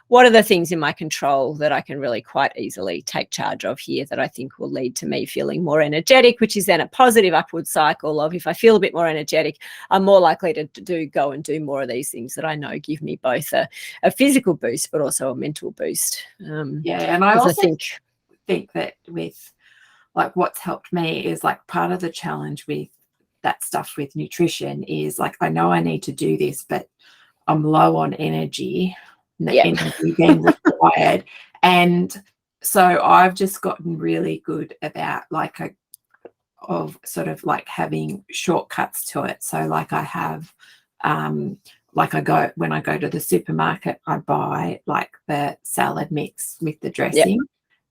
what are the things in my control that I can really quite easily take charge of here that I think will lead to me feeling more energetic, which is then a positive upward cycle of, if I feel a bit more energetic, I'm more likely to go and do more of these things that I know give me both a physical boost but also a mental boost. And I also think that with like what's helped me is like part of the challenge with that stuff with nutrition is like, I know I need to do this, but I'm low on energy, the energy being required. And so I've just gotten really good about of sort of like having shortcuts to it. So like I have, when I go to the supermarket, I buy like the salad mix with the dressing.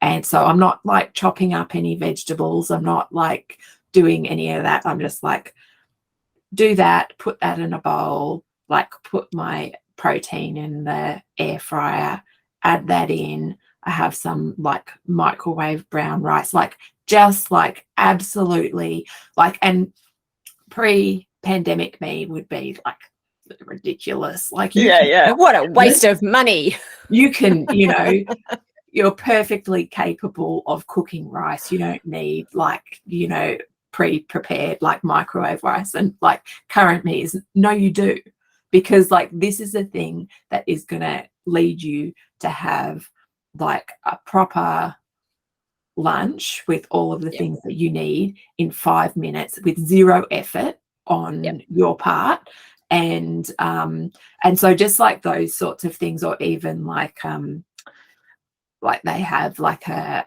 And so I'm not like chopping up any vegetables. I'm not like doing any of that. I'm just like, do that, put that in a bowl, like put my protein in the air fryer, add that in. I have some like microwave brown rice, like just like absolutely like, and pre-pandemic me would be like ridiculous. Like, what a waste of money. You can, you're perfectly capable of cooking rice. You don't need like, pre-prepared like microwave rice. And like current me is, no, you do, because like this is the thing that is going to lead you to have like a proper lunch with all of the Yep. things that you need in 5 minutes with zero effort on Yep. your part. And so just like those sorts of things, or even like they have like a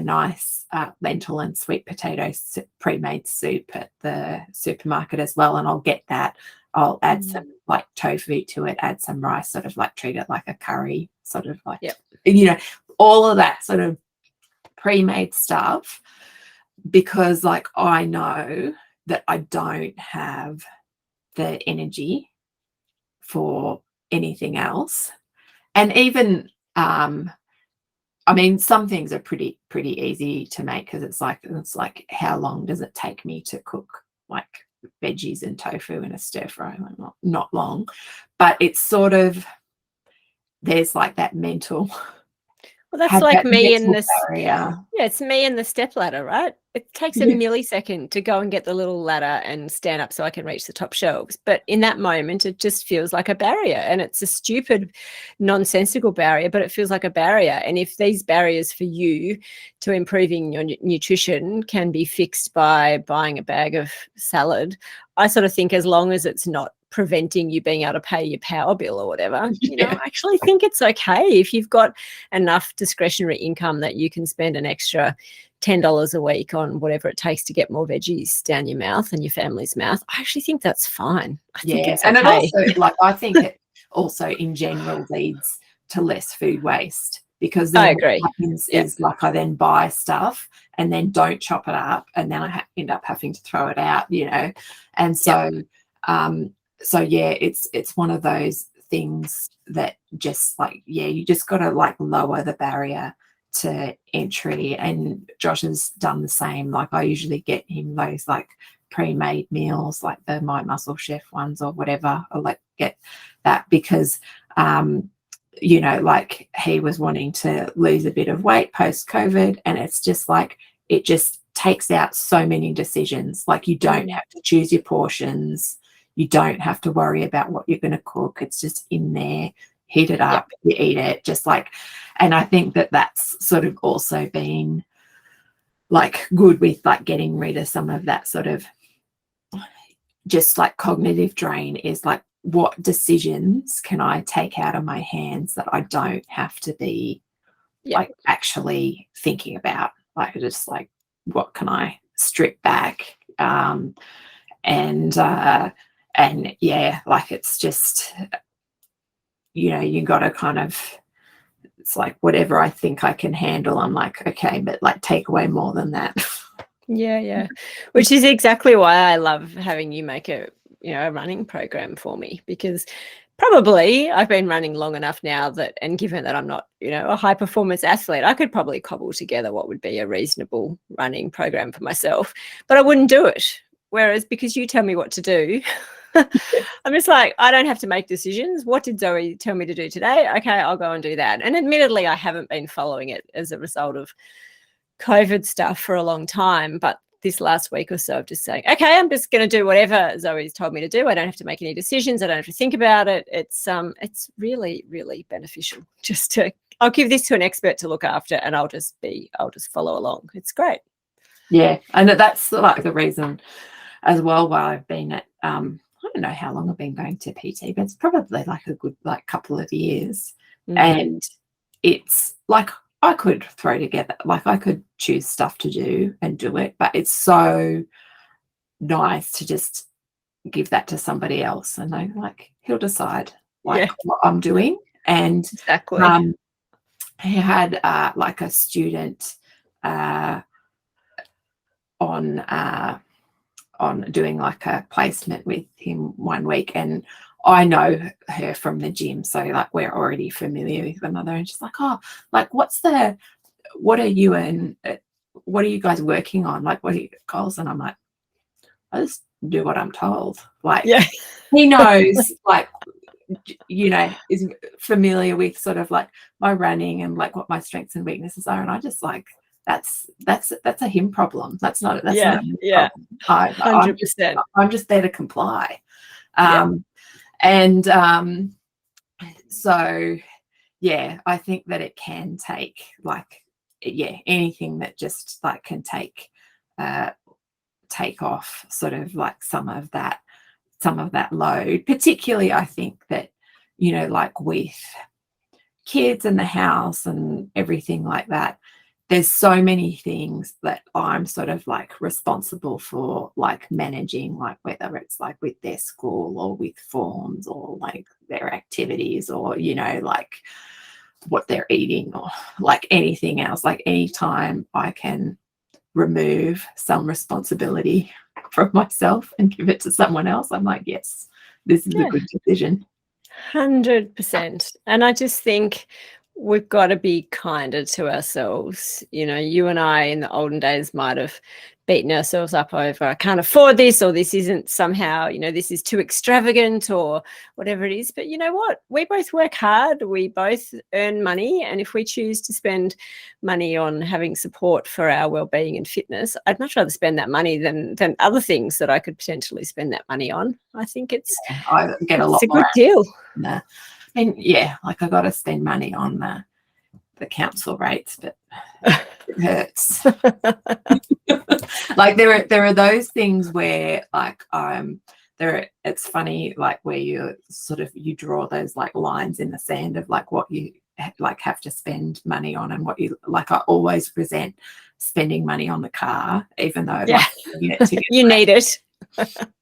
nice lentil and sweet potato pre-made soup at the supermarket as well, and I'll get that. I'll add some like tofu to it, add some rice, sort of like treat it like a curry, sort of like, Yep. you know, all of that sort of pre-made stuff, because like I know that I don't have the energy for anything else. And even I mean, some things are pretty easy to make, because it's like how long does it take me to cook like veggies and tofu in a stir fry? Like not long, but it's sort of, there's like that mental, Well, that's have like that me in mental this. barrier. Yeah, it's me in the step ladder, right? It takes a millisecond to go and get the little ladder and stand up so I can reach the top shelves. But in that moment, it just feels like a barrier, and it's a stupid, nonsensical barrier, but it feels like a barrier. And if these barriers for you to improving your nutrition can be fixed by buying a bag of salad, I sort of think as long as it's not preventing you being able to pay your power bill or whatever, you know, I actually think it's okay if you've got enough discretionary income that you can spend an extra $10 a week on whatever it takes to get more veggies down your mouth and your family's mouth. I actually think that's fine. I think it's okay. And it also, like, I think it also in general leads to less food waste, because then I agree. what happens is like I then buy stuff and then don't chop it up, and then I end up having to throw it out, you know. And so so yeah, it's one of those things that just like, yeah, you just got to like lower the barrier to entry. And Josh has done the same. Like I usually get him those like pre-made meals, like the My Muscle Chef ones or whatever. I'll like get that because you know, like he was wanting to lose a bit of weight post-COVID, and it's just like it just takes out so many decisions. Like you don't have to choose your portions. You don't have to worry about what you're going to cook. It's just in there, heat it up, you eat it, just like. And I think that that's sort of also been like good with like getting rid of some of that sort of just like cognitive drain, is like, what decisions can I take out of my hands that I don't have to be like actually thinking about? Like just like, what can I strip back? And yeah, like it's just, you know, you got to kind of, it's like whatever I think I can handle, I'm like, okay, but like take away more than that. Yeah. Which is exactly why I love having you make a running program for me, because probably I've been running long enough now that, and given that I'm not, a high performance athlete, I could probably cobble together what would be a reasonable running program for myself, but I wouldn't do it. Whereas because you tell me what to do, I'm just like, I don't have to make decisions. What did Zoe tell me to do today? Okay, I'll go and do that. And admittedly, I haven't been following it as a result of COVID stuff for a long time, but this last week or so of just saying, okay, I'm just going to do whatever Zoe's told me to do. I don't have to make any decisions. I don't have to think about it. It's really, really beneficial just to, I'll give this to an expert to look after, and I'll just follow along. It's great. Yeah. And that's like the reason as well why I've been at, I don't know how long I've been going to PT, but it's probably like a good like couple of years. And it's like, I could throw together, like I could choose stuff to do and do it, but it's so nice to just give that to somebody else, and they like, he'll decide like what I'm doing. And exactly. he had like a student on doing like a placement with him one week, and I know her from the gym, so like we're already familiar with one another. And she's like, oh, like what are you and what are you guys working on? Like what are your goals? And I'm like, I just do what I'm told. Like he knows, like, is familiar with sort of like my running and like what my strengths and weaknesses are, and I just like, that's a him problem. That's not a me problem. 100%. I'm just there to comply. So yeah, I think that it can take like yeah, anything that just like can take off sort of like some of that load, particularly I think that, you know, like with kids and the house and everything like that, there's so many things that I'm sort of like responsible for, like managing, like whether it's like with their school or with forms or like their activities or, you know, like what they're eating or like anything else. Like anytime I can remove some responsibility from myself and give it to someone else, I'm like, yes, this is a good decision. 100%. And I just think we've got to be kinder to ourselves. You know, you and I in the olden days might have beaten ourselves up over, I can't afford this, or this isn't somehow, you know, this is too extravagant or whatever it is. But you know what? We both work hard. We both earn money. And if we choose to spend money on having support for our well-being and fitness, I'd much rather spend that money than other things that I could potentially spend that money on. I think it's, I get a lot it's a more good deal. And yeah, like I got to spend money on the council rates, but it hurts. Like there are those things where like it's funny, like where you sort of you draw those like lines in the sand of like what you like have to spend money on and what you like. I always resent spending money on the car, even though like you need it.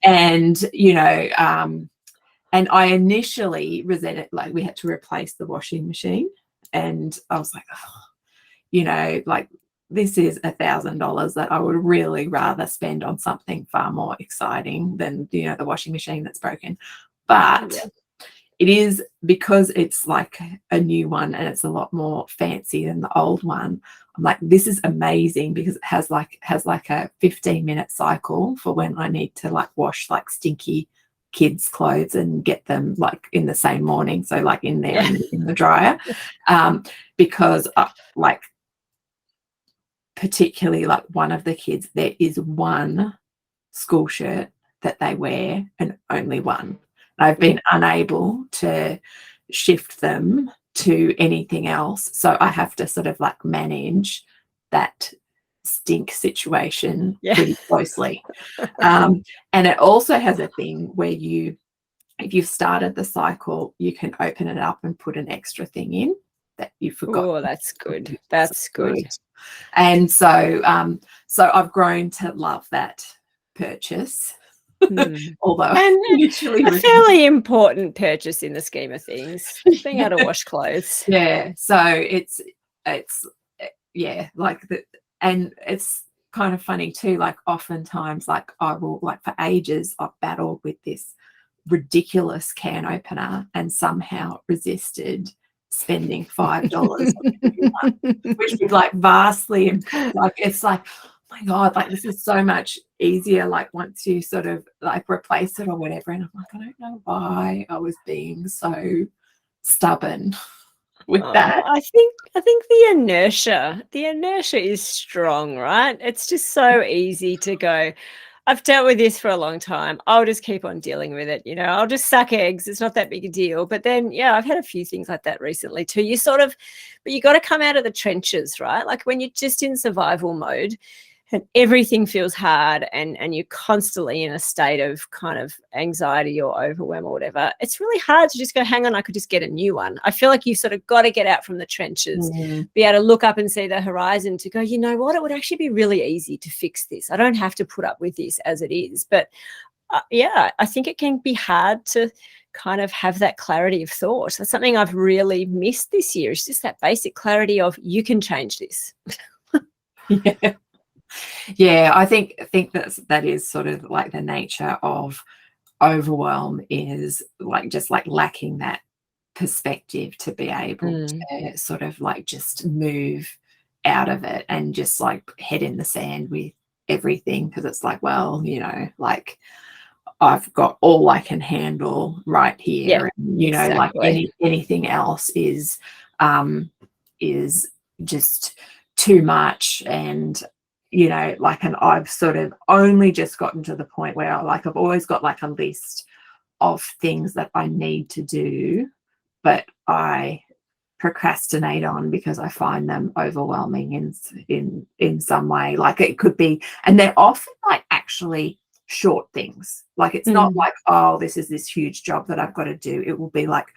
And you know, and I initially resented, like we had to replace the washing machine, and I was like, oh, you know, like this is $1,000 that I would really rather spend on something far more exciting than, you know, the washing machine that's broken. But it is, because it's like a new one and it's a lot more fancy than the old one. I'm like, this is amazing because it has like a 15-minute cycle for when I need to like wash like stinky kids' clothes and get them like in the same morning, so like in there in the dryer, because like particularly like one of the kids, there is one school shirt that they wear and only one. I've been unable to shift them to anything else, so I have to sort of like manage that stink situation pretty closely. And it also has a thing where if you've started the cycle, you can open it up and put an extra thing in that you forgot. Oh, that's good. That's good. And so I've grown to love that purchase. Although literally a fairly important purchase in the scheme of things, being able to wash clothes. Yeah, so it's yeah, like and it's kind of funny too, like oftentimes like I will, like for ages I've battled with this ridiculous can opener and somehow resisted spending $5 on everyone, which would like vastly like, it's like, oh my God, like this is so much easier like once you sort of like replace it or whatever. And I'm like, I don't know why I was being so stubborn with that. I think the inertia is strong, right? It's just so easy to go, I've dealt with this for a long time, I'll just keep on dealing with it, you know, I'll just suck eggs, it's not that big a deal. But then I've had a few things like that recently too. You sort of, but you got to come out of the trenches, right? Like when you're just in survival mode and everything feels hard and you're constantly in a state of kind of anxiety or overwhelm or whatever, it's really hard to just go, hang on, I could just get a new one. I feel like you sort of got to get out from the trenches, be able to look up and see the horizon to go, you know what, it would actually be really easy to fix this. I don't have to put up with this as it is. But I think it can be hard to kind of have that clarity of thought. That's something I've really missed this year. It's just that basic clarity of you can change this. Yeah, I think that is sort of like the nature of overwhelm, is like just like lacking that perspective to be able to sort of like just move out of it and just like head in the sand with everything, because it's like, well, you know, like I've got all I can handle right here, and you know, like anything else is just too much. And you know, like, and I've sort of only just gotten to the point where I've always got like a list of things that I need to do, but I procrastinate on because I find them overwhelming in some way. Like it could be, and they're often like actually short things. Like it's not like, oh, this is this huge job that I've got to do. It will be like,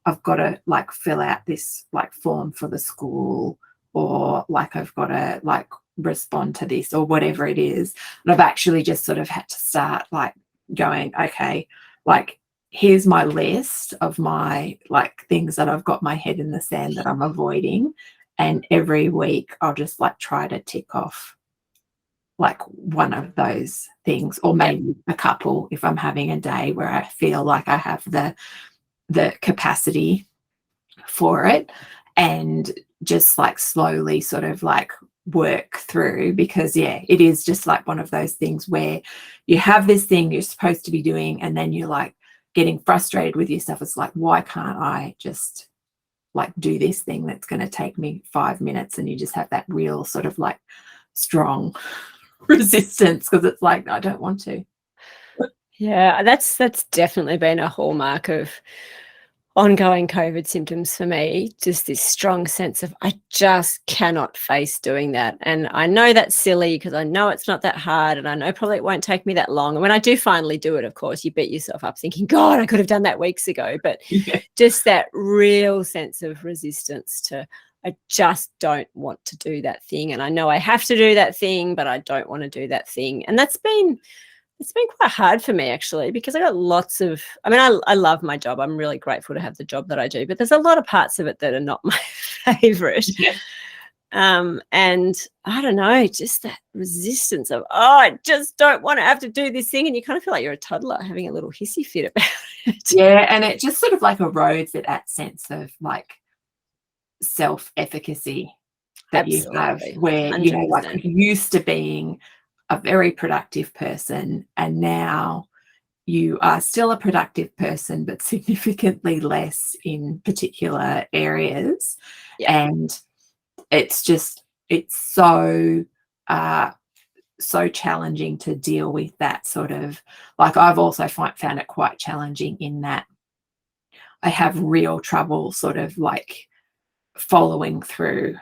I've got to like fill out this like form for the school, or like I've got to like respond to this or whatever it is. And I've actually just sort of had to start like going, okay, like here's my list of my like things that I've got my head in the sand that I'm avoiding. And every week I'll just like try to tick off like one of those things, or maybe a couple if I'm having a day where I feel like I have the capacity for it, and just like slowly sort of like work through, because it is just like one of those things where you have this thing you're supposed to be doing and then you're like getting frustrated with yourself. It's like, why can't I just like do this thing that's going to take me 5 minutes? And you just have that real sort of like strong resistance because it's like, I don't want to. Yeah, that's definitely been a hallmark of ongoing COVID symptoms for me, just this strong sense of I just cannot face doing that. And I know that's silly because I know it's not that hard, and I know probably it won't take me that long. And when I do finally do it, of course, you beat yourself up thinking, God, I could have done that weeks ago. But just that real sense of resistance to, I just don't want to do that thing. And I know I have to do that thing, but I don't want to do that thing. And it's been quite hard for me, actually, because I got lots of, I mean, I love my job. I'm really grateful to have the job that I do, but there's a lot of parts of it that are not my favorite. Yeah. And I don't know, just that resistance of, I just don't want to have to do this thing. And you kind of feel like you're a toddler having a little hissy fit about it. Yeah. And it just sort of like erodes that sense of like self-efficacy that Absolutely. you have, where, 100%. you know, like you used to being a very productive person, and now you are still a productive person, but significantly less in particular areas. Yeah. And it's so challenging to deal with that sort of, like, I've also found it quite challenging in that I have real trouble sort of like following through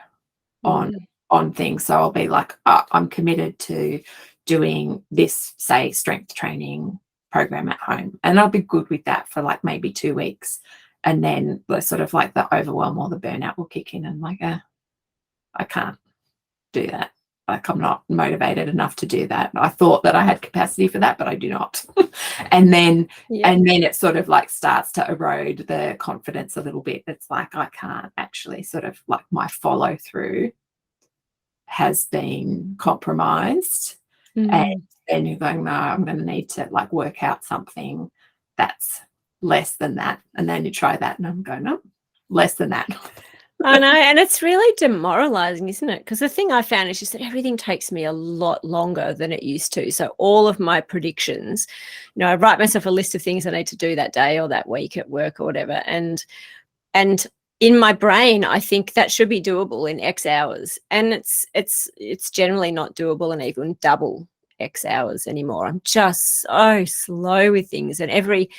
on things. So I'll be like, I'm committed to doing this, say, strength training program at home, and I'll be good with that for like maybe 2 weeks, and then the sort of like the overwhelm or the burnout will kick in, and like, I can't do that. Like, I'm not motivated enough to do that. I thought that I had capacity for that, but I do not. and then it sort of like starts to erode the confidence a little bit. It's like, I can't actually sort of like, my follow through has been compromised. And then you're going, no, I'm going to need to like work out something that's less than that. And then you try that, and I'm going, no, less than that. I know, and it's really demoralizing, isn't it? Because the thing I found is just that everything takes me a lot longer than it used to. So all of my predictions, you know, I write myself a list of things I need to do that day or that week at work or whatever, and in my brain, I think that should be doable in X hours, and it's generally not doable in even double X hours anymore. I'm just so slow with things, and every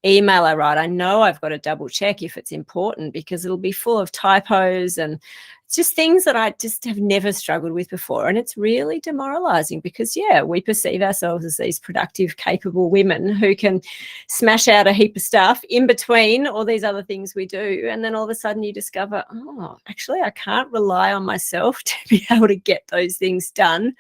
email I write, I know I've got to double check if it's important, because it'll be full of typos, and it's just things that I just have never struggled with before. And it's really demoralizing because, we perceive ourselves as these productive, capable women who can smash out a heap of stuff in between all these other things we do. And then all of a sudden you discover, oh, actually, I can't rely on myself to be able to get those things done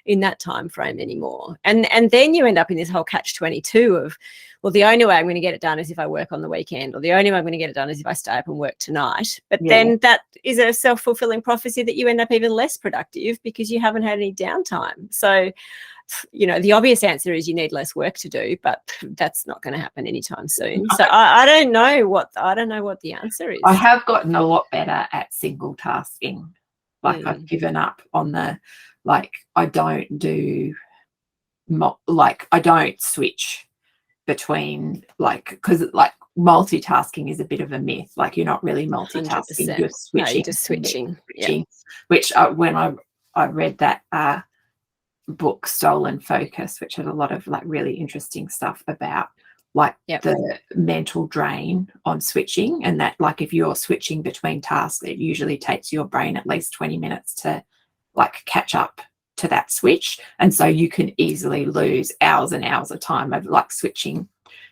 in that time frame anymore. And then you end up in this whole catch-22 of, well, the only way I'm going to get it done is if I work on the weekend, or the only way I'm going to get it done is if I stay up and work tonight. But then that is a self-fulfilling prophecy that you end up even less productive because you haven't had any downtime. So, you know, the obvious answer is you need less work to do, but that's not going to happen anytime soon. So I don't know what the answer is. I have gotten a lot better at single tasking. Like, I've given up on the, like, I don't do, like, I don't switch between, like, because like multitasking is a bit of a myth. Like, you're not really multitasking, 100%. you're switching. No, you're just switching. Which when I read that book Stolen Focus, which had a lot of like really interesting stuff about like Yep. the mental drain on switching, and that like if you're switching between tasks, it usually takes your brain at least 20 minutes to like catch up to that switch, and so you can easily lose hours and hours of time of like switching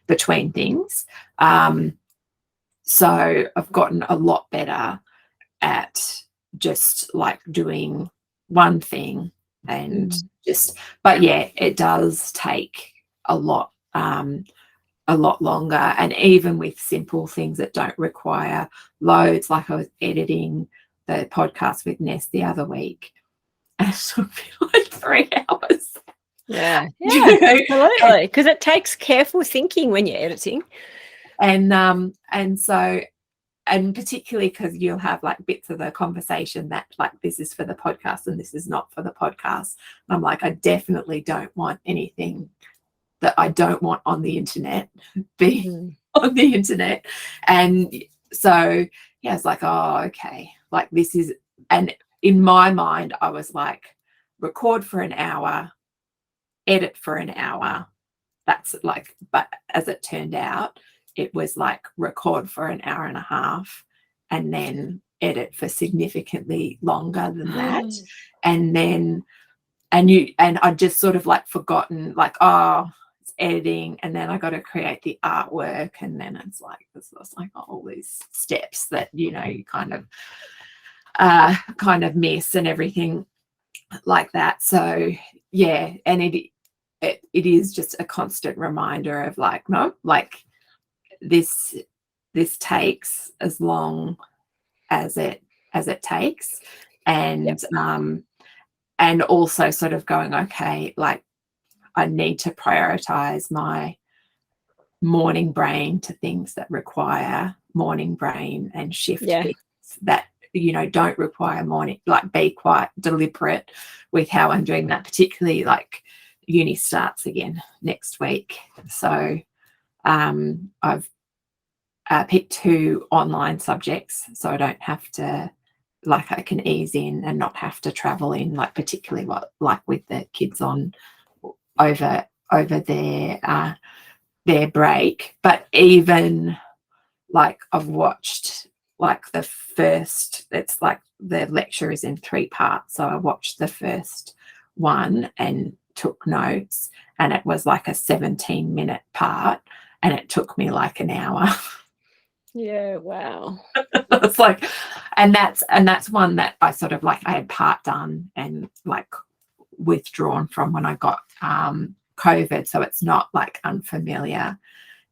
between things. So I've gotten a lot better at just like doing one thing and just, but yeah, it does take a lot longer. And even with simple things that don't require loads, like I was editing the podcast with Ness the other week, and it took me like 3 hours. Yeah, You know? absolutely. Because it takes careful thinking when you're editing. And so, and particularly because you'll have like bits of the conversation that like this is for the podcast and this is not for the podcast. And I'm like, I definitely don't want anything that I don't want on the internet be on the internet. And so yeah, it's like, oh, okay, like this is, and in my mind I was like, record for an hour, edit for an hour. That's like, but as it turned out, it was like record for an hour and a half and then edit for significantly longer than that. And then, and I just sort of like forgotten, like, oh, it's editing, and then I got to create the artwork, and then it's like all these steps that, you know, you kind of miss and everything like that. So yeah, and it is just a constant reminder of like, no, like this takes as long as it takes, and and also sort of going, okay, like I need to prioritize my morning brain to things that require morning brain, and shift things that, you know, don't require morning, like be quite deliberate with how I'm doing that, particularly like uni starts again next week. So I've picked 2 online subjects, so I don't have to, like I can ease in and not have to travel in, like particularly what like with the kids on over their break. But even like I've watched like the first, it's like the lecture is in 3 parts, so I watched the first one and took notes, and it was like a 17-minute part, and it took me like an hour. Yeah, wow. It's like, and that's one that I sort of like, I had part done and like withdrawn from when I got COVID, so it's not like unfamiliar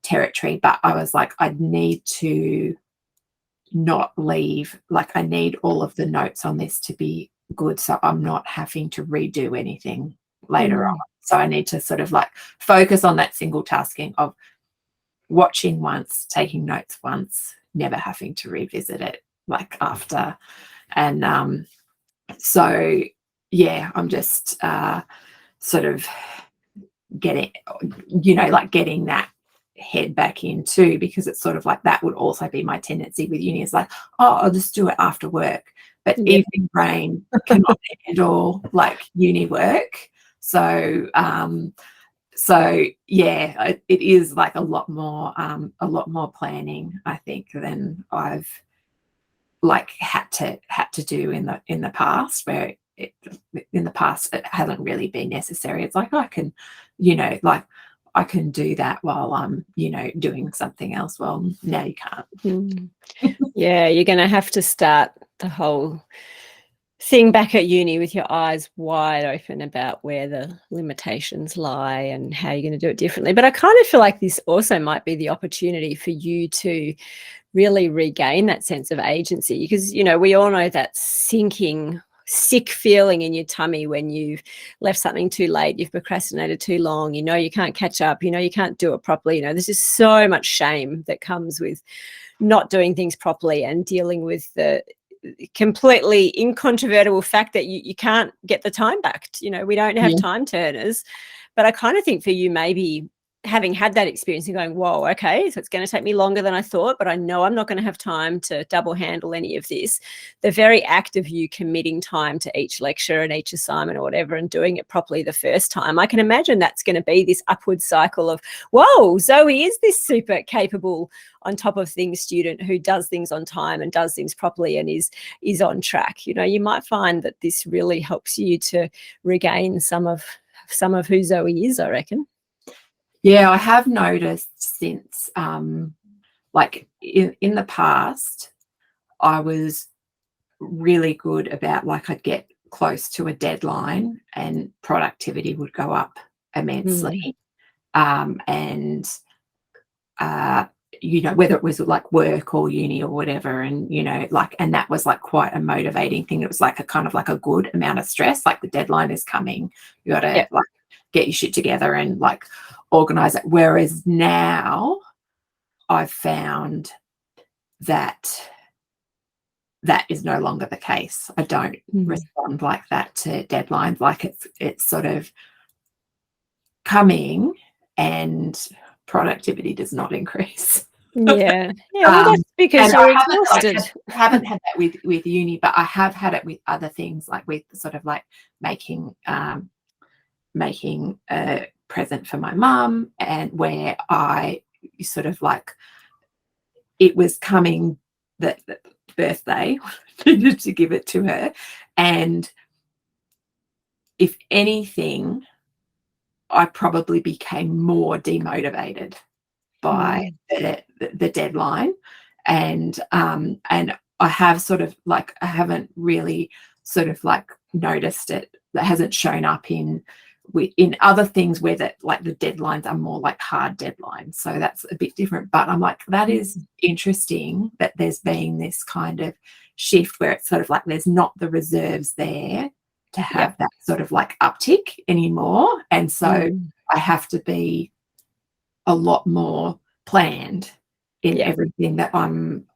territory, but I was like, I need to not leave, like I need all of the notes on this to be good, so I'm not having to redo anything later on. So I need to sort of like focus on that single tasking of watching once, taking notes once, never having to revisit it like after. And so yeah, I'm just sort of getting, you know, like getting that head back in too, because it's sort of like that would also be my tendency with uni, is like, oh, I'll just do it after work, but evening brain cannot handle like uni work. So so yeah, it is like a lot more planning, I think, than I've like had to do in the past, where in the past it hasn't really been necessary. It's like I can, you know, like I can do that while I'm, you know, doing something else. Well, now you can't. Yeah, you're going to have to start the whole thing back at uni with your eyes wide open about where the limitations lie and how you're going to do it differently. But I kind of feel like this also might be the opportunity for you to really regain that sense of agency, because, you know, we all know that sinking, sick feeling in your tummy when you've left something too late, you've procrastinated too long, you know, you can't catch up, you know, you can't do it properly. You know, there's just so much shame that comes with not doing things properly and dealing with the completely incontrovertible fact that you can't get the time back. You know, we don't have time turners. But I kind of think for you, maybe having had that experience and going, whoa, okay, so it's going to take me longer than I thought, but I know I'm not going to have time to double handle any of this. The very act of you committing time to each lecture and each assignment or whatever and doing it properly the first time, I can imagine that's going to be this upward cycle of, whoa, Zoe is this super capable, on top of things student who does things on time and does things properly and is on track. You know, you might find that this really helps you to regain some of who Zoe is, I reckon. Yeah, I have noticed since, like in the past, I was really good about, like, I'd get close to a deadline and productivity would go up immensely. And, you know, whether it was like work or uni or whatever, and, you know, like, and that was like quite a motivating thing. It was like a kind of like a good amount of stress, like the deadline is coming, you got to like get your shit together and like organize it. Whereas now I've found that that is no longer the case. I don't respond like that to deadlines. Like it's sort of coming and productivity does not increase. Yeah. Well, that's because you're exhausted. I haven't had that with uni, but I have had it with other things, like with sort of like making a present for my mum, and where I sort of like, it was coming that birthday, needed to give it to her, and if anything, I probably became more demotivated by the deadline, and I have sort of like, I haven't really sort of like noticed it. That hasn't shown up in other things where that, like, the deadlines are more like hard deadlines, so that's a bit different. But I'm like, that is interesting that there's been this kind of shift where it's sort of like there's not the reserves there to have that sort of like uptick anymore, and so I have to be a lot more planned in everything that I'm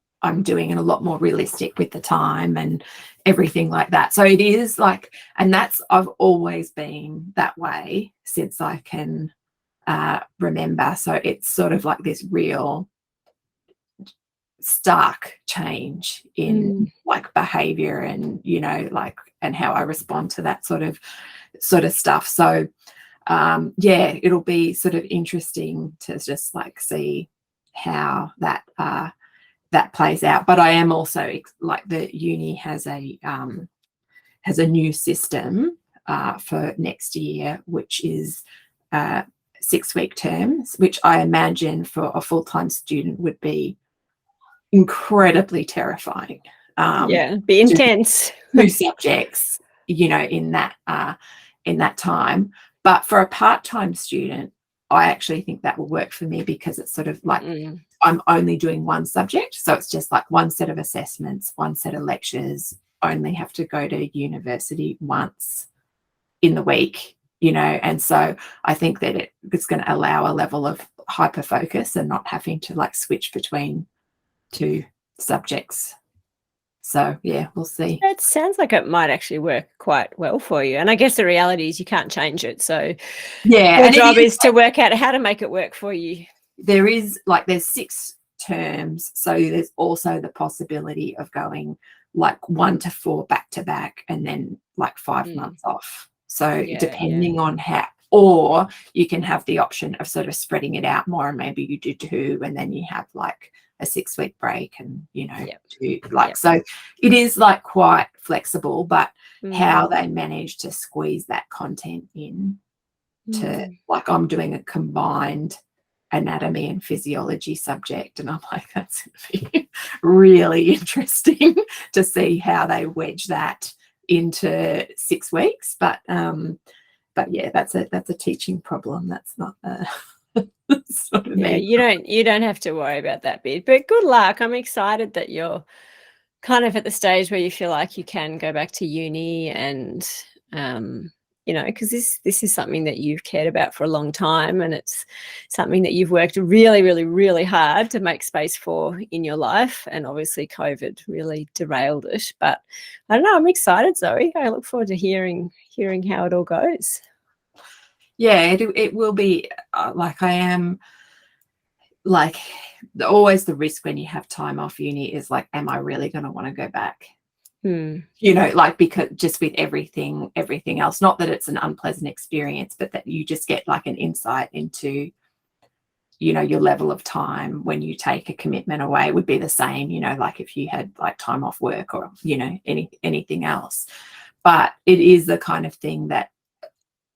doing, and a lot more realistic with the time and everything like that. So it is like, and that's, I've always been that way since I can remember. So it's sort of like this real stark change in like behavior and, you know, like, and how I respond to that sort of stuff. So yeah, it'll be sort of interesting to just like see how that plays out. But I am also like, the uni has a new system for next year, which is 6-week terms, which I imagine for a full-time student would be incredibly terrifying. Be intense. 2 subjects, you know, in that time. But for a part-time student, I actually think that will work for me, because it's sort of like I'm only doing one subject. So it's just like one set of assessments, one set of lectures, only have to go to university once in the week, you know. And so I think that it's going to allow a level of hyper focus and not having to like switch between 2 subjects. So yeah, we'll see. It sounds like it might actually work quite well for you. And I guess the reality is you can't change it. So yeah, your job is to work out how to make it work for you. There's 6 terms, so there's also the possibility of going like 1 to 4 back to back, and then like 5 months off. So depending on how, or you can have the option of sort of spreading it out more, and maybe you do 2 and then you have like a 6-week break, and, you know, so it is like quite flexible. But how they manage to squeeze that content in to, like, I'm doing a combined anatomy and physiology subject, and I'm like, that's going to be really interesting to see how they wedge that into 6 weeks. But yeah, that's a teaching problem. That's not sort of you don't have to worry about that bit. But good luck. I'm excited that you're kind of at the stage where you feel like you can go back to uni, and you know, because this is something that you've cared about for a long time, and it's something that you've worked really, really, really hard to make space for in your life. And obviously COVID really derailed it. But I don't know, I'm excited, Zoe. I look forward to hearing how it all goes. Yeah, it will be like I am like always the risk when you have time off uni is like, am I really going to want to go back? You know, like because just with everything else, not that it's an unpleasant experience, but that you just get like an insight into, you know, your level of time when you take a commitment away would be the same, you know, like if you had like time off work or, you know, anything else. But it is the kind of thing that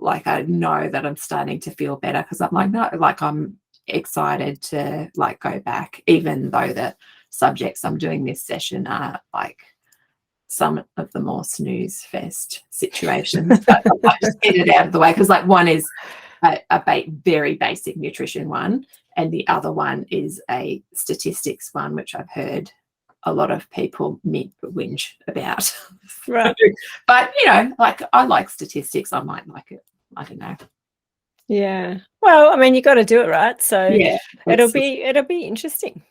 like I know that I'm starting to feel better because I'm like, no, like I'm excited to like go back, even though the subjects I'm doing this session are like some of the more snooze fest situations. But I just get it out of the way because like one is a very basic nutrition one, and the other one is a statistics one, which I've heard a lot of people whinge about. Right. But you know, like I like statistics, I might like it. I don't know. Yeah. Well, I mean, you got to do it, right? So Yeah, it'll be interesting.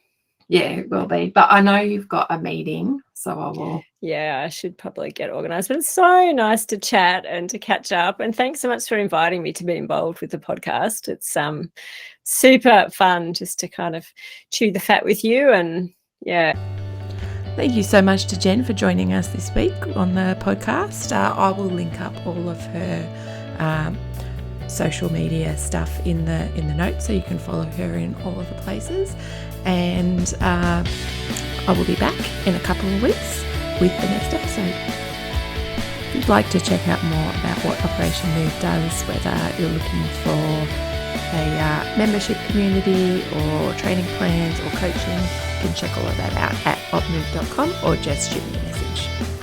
Yeah, it will be. But I know you've got a meeting, so I will. Yeah, I should probably get organised. But it's so nice to chat and to catch up. And thanks so much for inviting me to be involved with the podcast. It's super fun just to kind of chew the fat with you. And yeah. Thank you so much to Jen for joining us this week on the podcast. I will link up all of her social media stuff in the notes, so you can follow her in all of the places. And I will be back in a couple of weeks with the next episode. If you'd like to check out more about what Operation Move does, whether you're looking for a membership community or training plans or coaching, you can check all of that out at opmove.com or just shoot me a message.